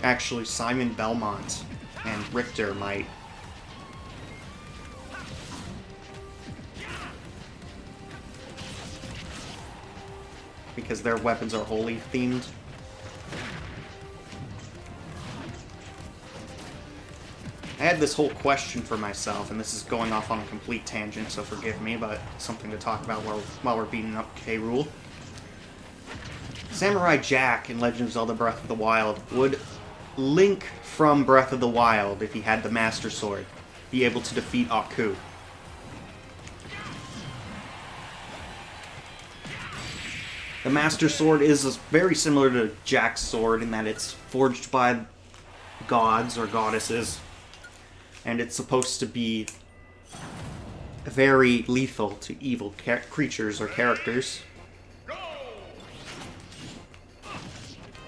A: actually Simon Belmont and Richter might. Because their weapons are holy themed. I had this whole question for myself, and this is going off on a complete tangent, so forgive me, but something to talk about while we're beating up K. Rool. Samurai Jack in Legend of Zelda Breath of the Wild would Link from Breath of the Wild, if he had the Master Sword, be able to defeat Aku. The Master Sword is very similar to Jack's sword in that it's forged by gods or goddesses, and it's supposed to be very lethal to evil creatures or characters.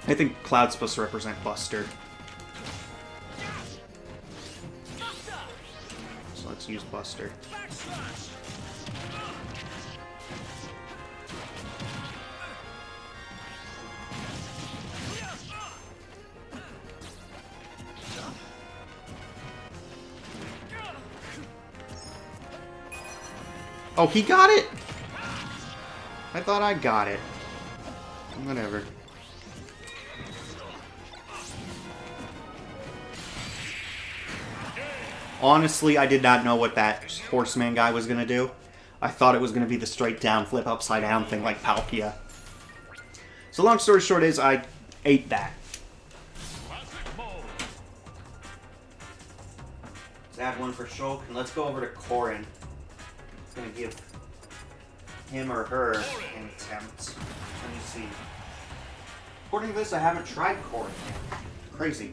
A: I think Cloud's supposed to represent Buster. So let's use Buster. Oh, he got it? I thought I got it. Whatever. Honestly, I did not know what that horseman guy was going to do. I thought it was going to be the straight down, flip upside down thing like Palkia. So long story short is, I ate that. Let's add one for Shulk, and let's go over to Corrin. It's going to give him or her an attempt. Let me see. According to this, I haven't tried Corrin yet. Crazy.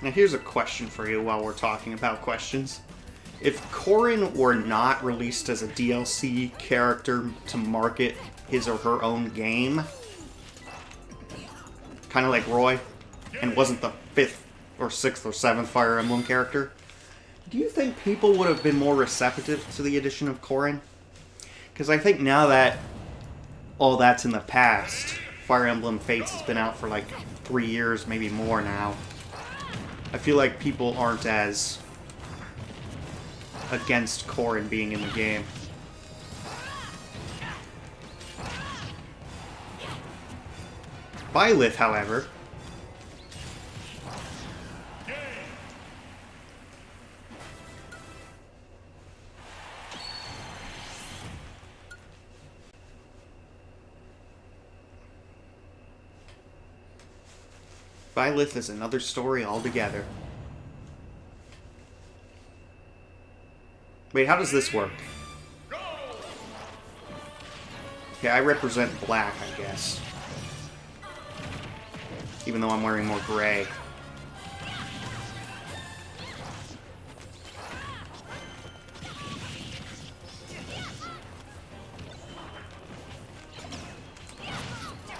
A: Now here's a question for you while we're talking about questions. If Corrin were not released as a DLC character to market his or her own game, kind of like Roy, and wasn't the 5th or 6th or 7th Fire Emblem character, do you think people would have been more receptive to the addition of Corrin? Because I think now that all that's in the past, Fire Emblem Fates has been out for like 3 years, maybe more now. I feel like people aren't as against Corrin being in the game. Byleth, however, Byleth is another story altogether. Wait, how does this work? Okay, I represent black, I guess. Even though I'm wearing more gray.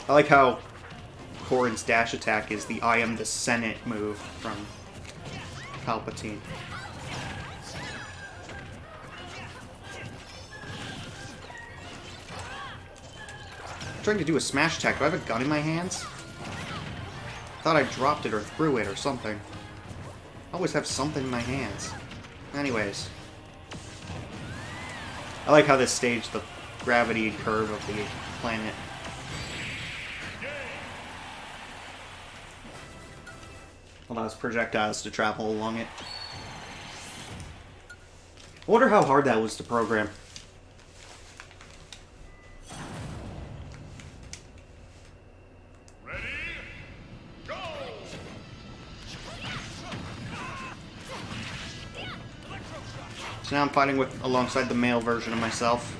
A: I like how Corrin's dash attack is the I am the Senate move from Palpatine. I'm trying to do a smash attack. Do I have a gun in my hands? Thought I dropped it or threw it or something. I always have something in my hands. Anyways. I like how this staged the gravity curve of the planet. Allows projectiles to travel along it. I wonder how hard that was to program.
B: Ready? Go!
A: So now I'm fighting alongside the male version of myself.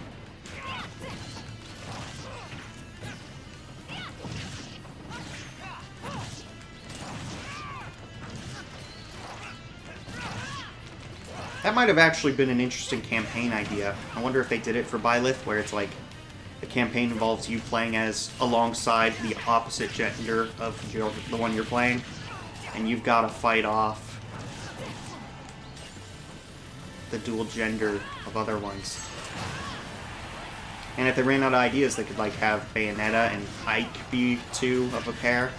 A: That might have actually been an interesting campaign idea. I wonder if they did it for Byleth, where it's like the campaign involves you playing as alongside the opposite gender of the one you're playing, and you've got to fight off the dual gender of other ones. And if they ran out of ideas, they could like have Bayonetta and Ike be two of a pair.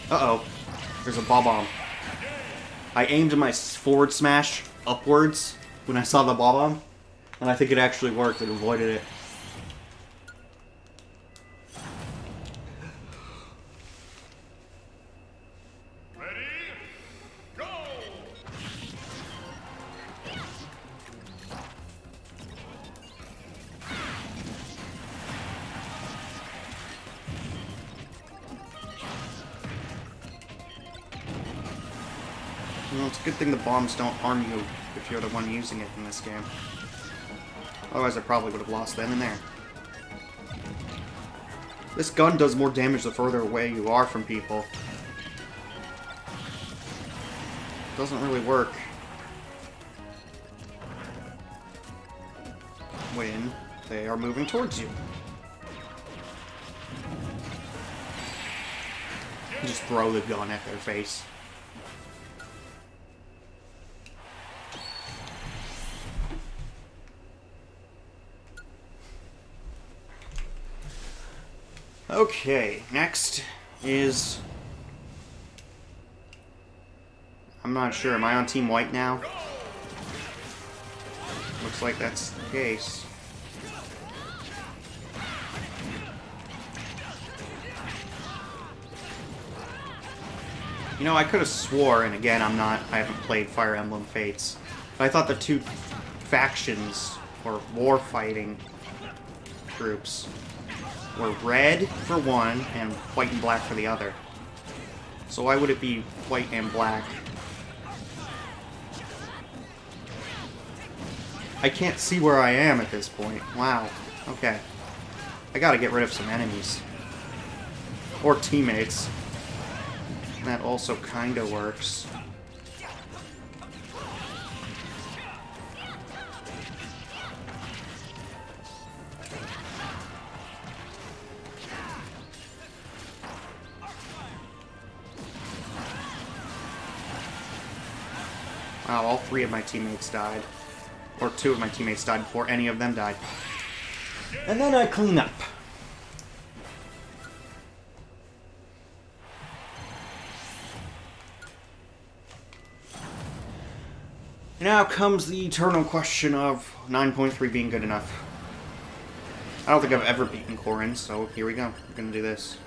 A: Uh-oh. There's a Bob-omb. I aimed my forward smash upwards when I saw the Bob-omb, and I think it actually worked. It avoided it. Well, it's a good thing the bombs don't harm you if you're the one using it in this game. Otherwise, I probably would have lost then and there. This gun does more damage the further away you are from people. Doesn't really work when they are moving towards you. You just throw the gun at their face. Okay, next is... I'm not sure. Am I on Team White now? Looks like that's the case. You know, I could have swore, and again, I haven't played Fire Emblem Fates, but I thought the two factions, or war-fighting groups, were red for one, and white and black for the other. So why would it be white and black? I can't see where I am at this point. Wow. Okay. I gotta get rid of some enemies. Or teammates. That also kinda works. Wow, all three of my teammates died. Or two of my teammates died before any of them died. And then I clean up. Now comes the eternal question of 9.3 being good enough. I don't think I've ever beaten Corrin, so here we go. We're gonna do this.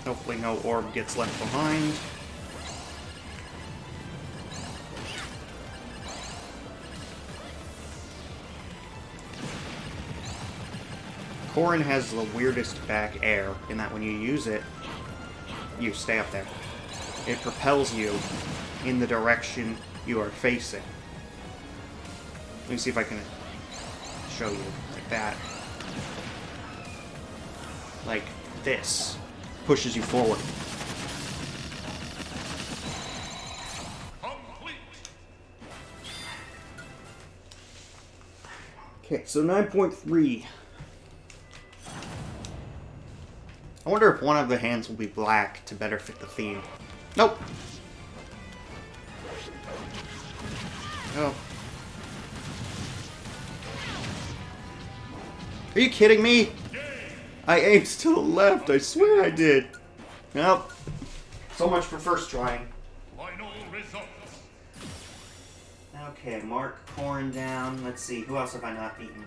A: Hopefully no orb gets left behind. Corrin has the weirdest back air in that when you use it, you stay up there. It propels you in the direction you are facing. Let me see if I can show you like that. Like this. Pushes you forward.
B: Complete.
A: Okay, so 9.3. I wonder if one of the hands will be black to better fit the theme. Nope. Oh. Are you kidding me? I aimed to the left, I swear I did. Nope. So much for first trying.
B: Final results.
A: Okay, mark Corrin down. Let's see, who else have I not beaten?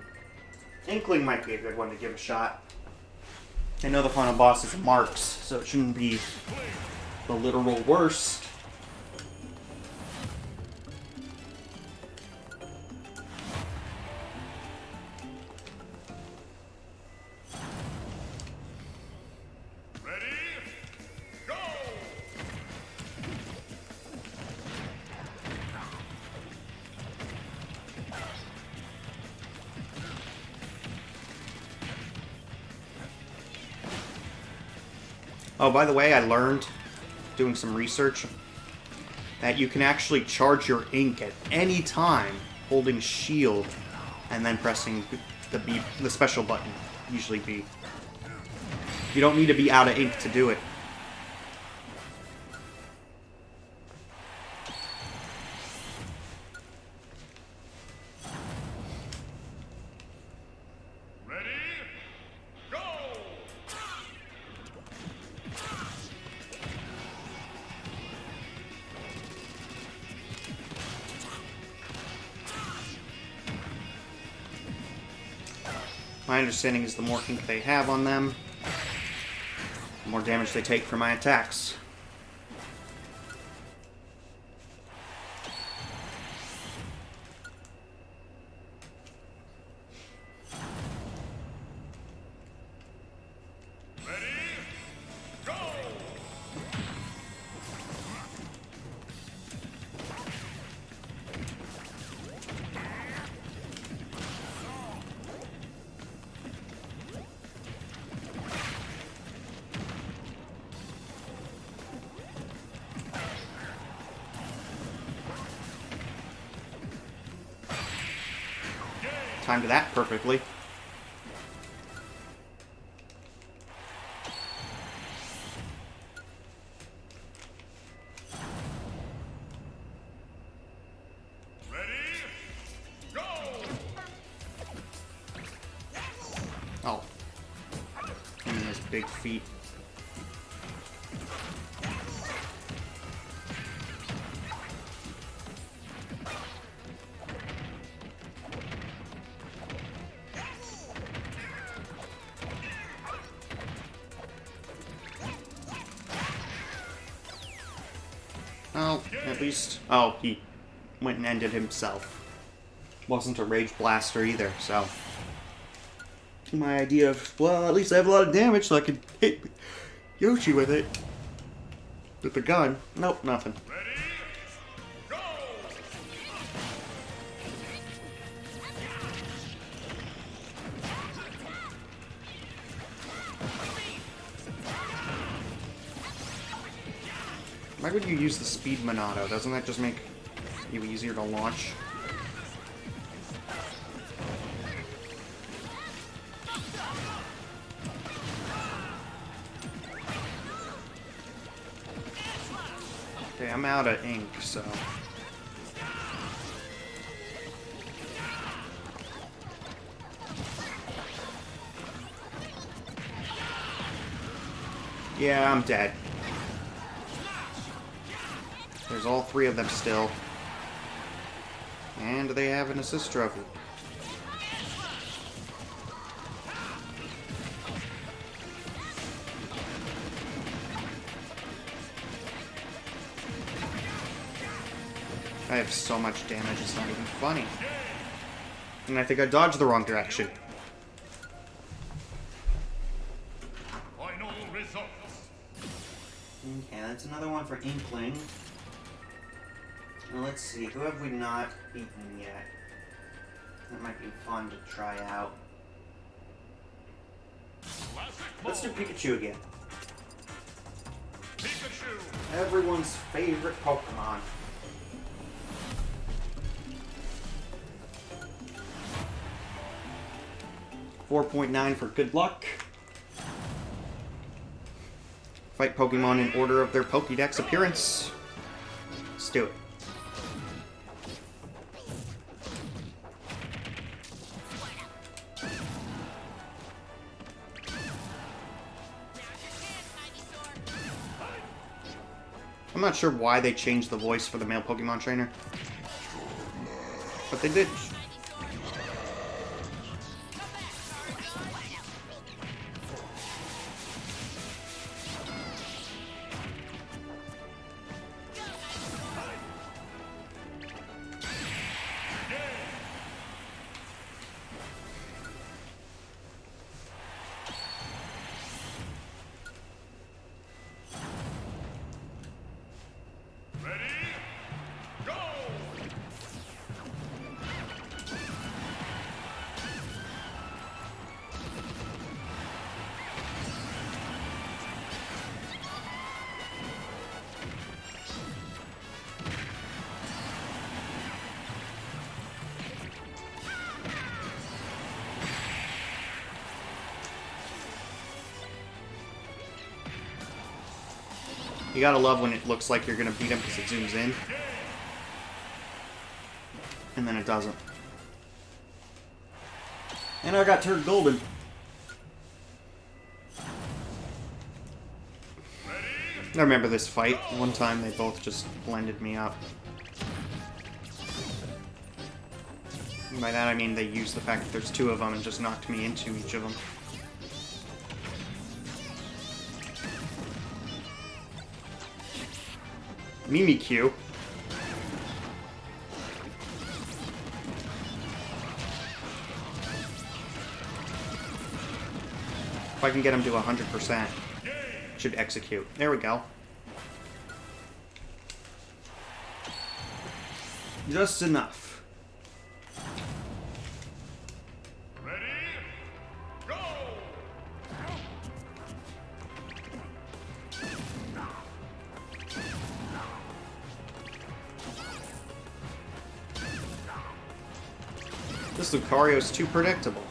A: Inkling might be a good one to give a shot. I know the final boss is Marks, so it shouldn't be the literal worst. Oh, by the way, I learned, doing some research, that you can actually charge your ink at any time holding shield and then pressing the special button, usually B. You don't need to be out of ink to do it. my understanding is the more ink they have on them, the more damage they take from my attacks. Timed that perfectly.
B: Ready? Go!
A: Oh. And his big feet. Oh, at least... Oh, he went and ended himself. Wasn't a Rage Blaster either, so... My idea of, well, at least I have a lot of damage so I could hit Yoshi with it. With the gun. Nope, nothing.
B: Ready? Go!
A: Why would you use the Speed Monado? Doesn't that just make you easier to launch? Okay, I'm out of ink, so... Yeah, I'm dead. There's all three of them still. And they have an assist trophy. I have so much damage, it's not even funny. And I think I dodged the wrong direction.
B: Final results.
A: Okay, that's another one for Inkling. Now let's see, who have we not beaten yet? That might be fun to try out.
B: Classic
A: Let's do
B: mode.
A: Pikachu again.
B: Pikachu.
A: Everyone's favorite Pokemon. .9 for good luck. Fight Pokemon in order of their Pokédex appearance. Let's do it. I'm not sure why they changed the voice for the male Pokemon trainer, but they did.
B: Ready? Go!
A: You gotta love when it looks like you're gonna beat him because it zooms in. And then it doesn't. And I got turned golden. I remember this fight. One time they both just blended me up. By that I mean they used the fact that there's two of them and just knocked me into each of them. Mimikyu. If I can get him to 100%, should execute. There we go. Just enough.
B: Ready? Go!
A: This Lucario's too predictable.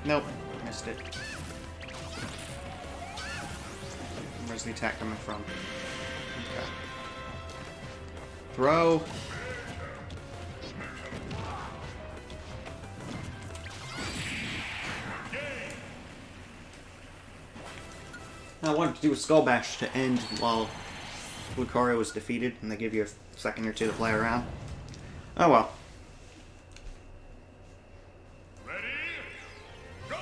A: Nope, missed it. Where's the attack coming from? Okay. Throw. I wanted to do a Skull Bash to end while Lucario was defeated, and they give you a second or two to play around. Oh well.
B: Ready? Go!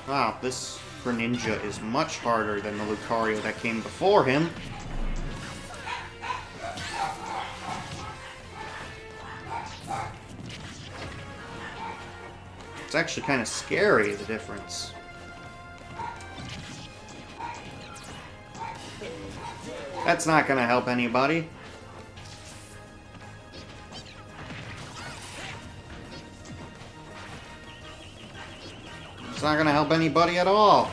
A: Wow, this Greninja is much harder than the Lucario that came before him. It's actually kind of scary, the difference. That's not going to help anybody. It's not going to help anybody at all.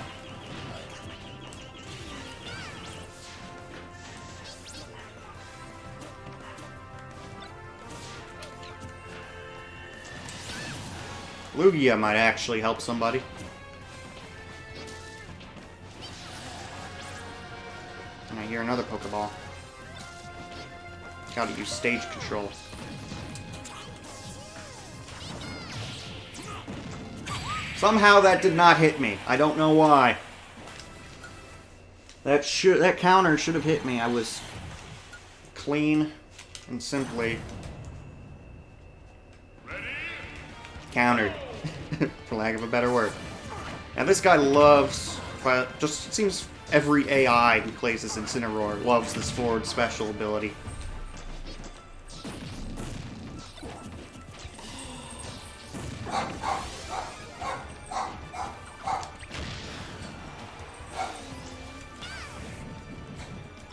A: Lugia might actually help somebody. And I hear another Pokeball. Gotta use stage control. Somehow that did not hit me. I don't know why. That counter should have hit me. I was clean and simply countered, for lack of a better word. Now this guy loves, just it seems every AI who plays this Incineroar loves this forward special ability.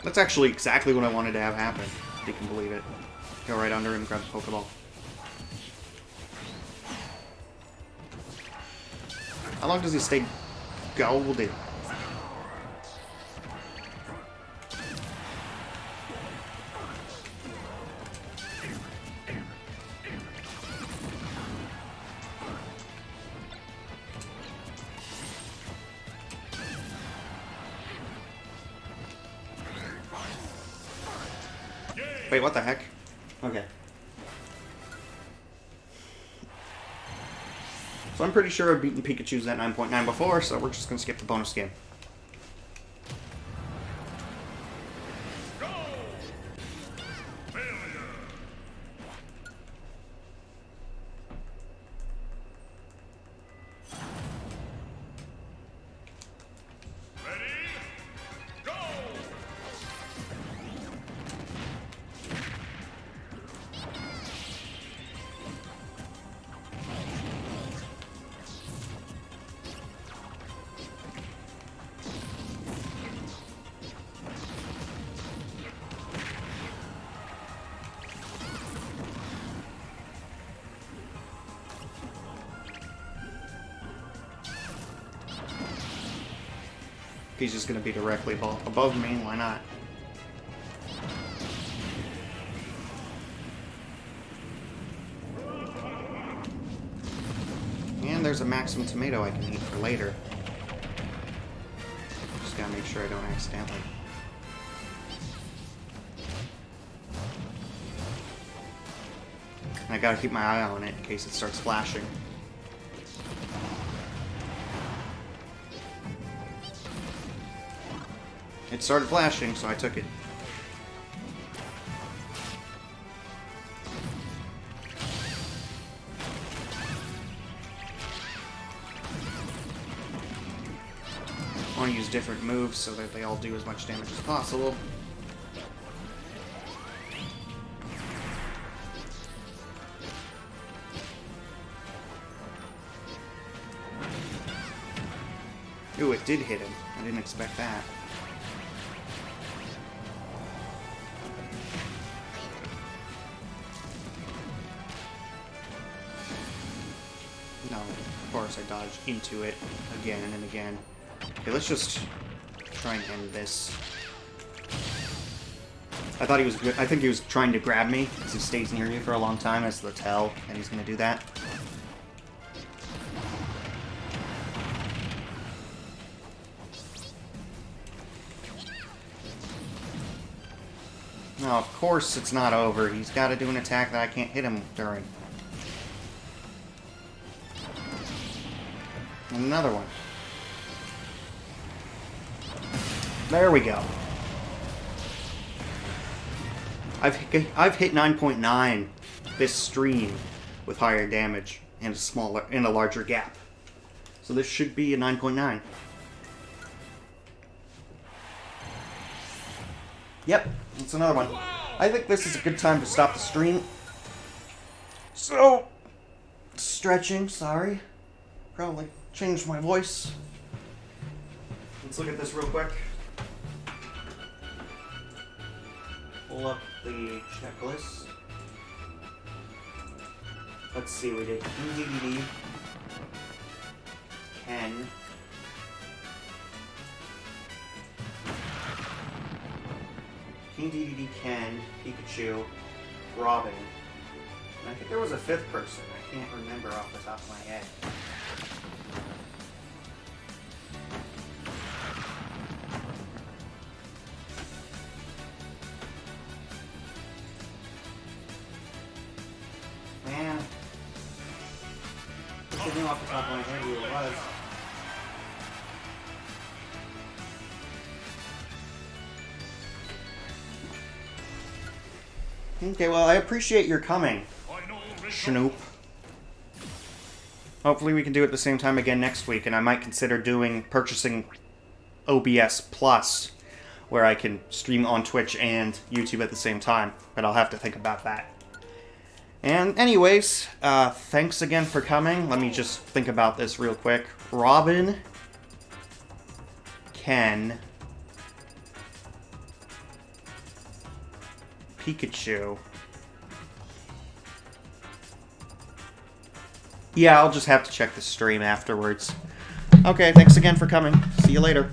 A: That's actually exactly what I wanted to have happen, if you can believe it. Go right under him, grab the Pokeball. How long does he stay golden? Wait, what the heck? Okay. So I'm pretty sure I've beaten Pikachu's at 9.9 before, so we're just gonna skip the bonus game.
B: Go! Failure! Ready? Go!
A: He's just gonna be directly above me, why not? And there's a maximum tomato I can eat for later. Just gotta make sure I don't accidentally. And I gotta keep my eye on it in case it starts flashing. It started flashing, so I took it. I want to use different moves so that they all do as much damage as possible. Ooh, it did hit him. I didn't expect that. No, of course I dodged into it again and again. Okay, let's just try and end this. I thought he was good. I think he was trying to grab me because he stays near you for a long time as the tell, and he's going to do that. No, of course it's not over. He's got to do an attack that I can't hit him during. And another one. There we go. I've hit 9.9 this stream with higher damage and a larger gap. So this should be a 9.9. Yep, it's another one. I think this is a good time to stop the stream. So, stretching, sorry. Probably changed my voice. Let's look at this real quick. Pull up the checklist. Let's see, we did Dedede, Ken, Dedede, Ken, Pikachu, Robin. And I think there was a fifth person. I can't remember off the top of my head. Man. I knew off the top of my head who it was. Okay, well, I appreciate your coming, Schnoop. Hopefully we can do it at the same time again next week, and I might consider purchasing OBS Plus, where I can stream on Twitch and YouTube at the same time, but I'll have to think about that. And anyways, thanks again for coming. Let me just think about this real quick. Robin, Ken, Pikachu. Yeah, I'll just have to check the stream afterwards. Okay, thanks again for coming. See you later.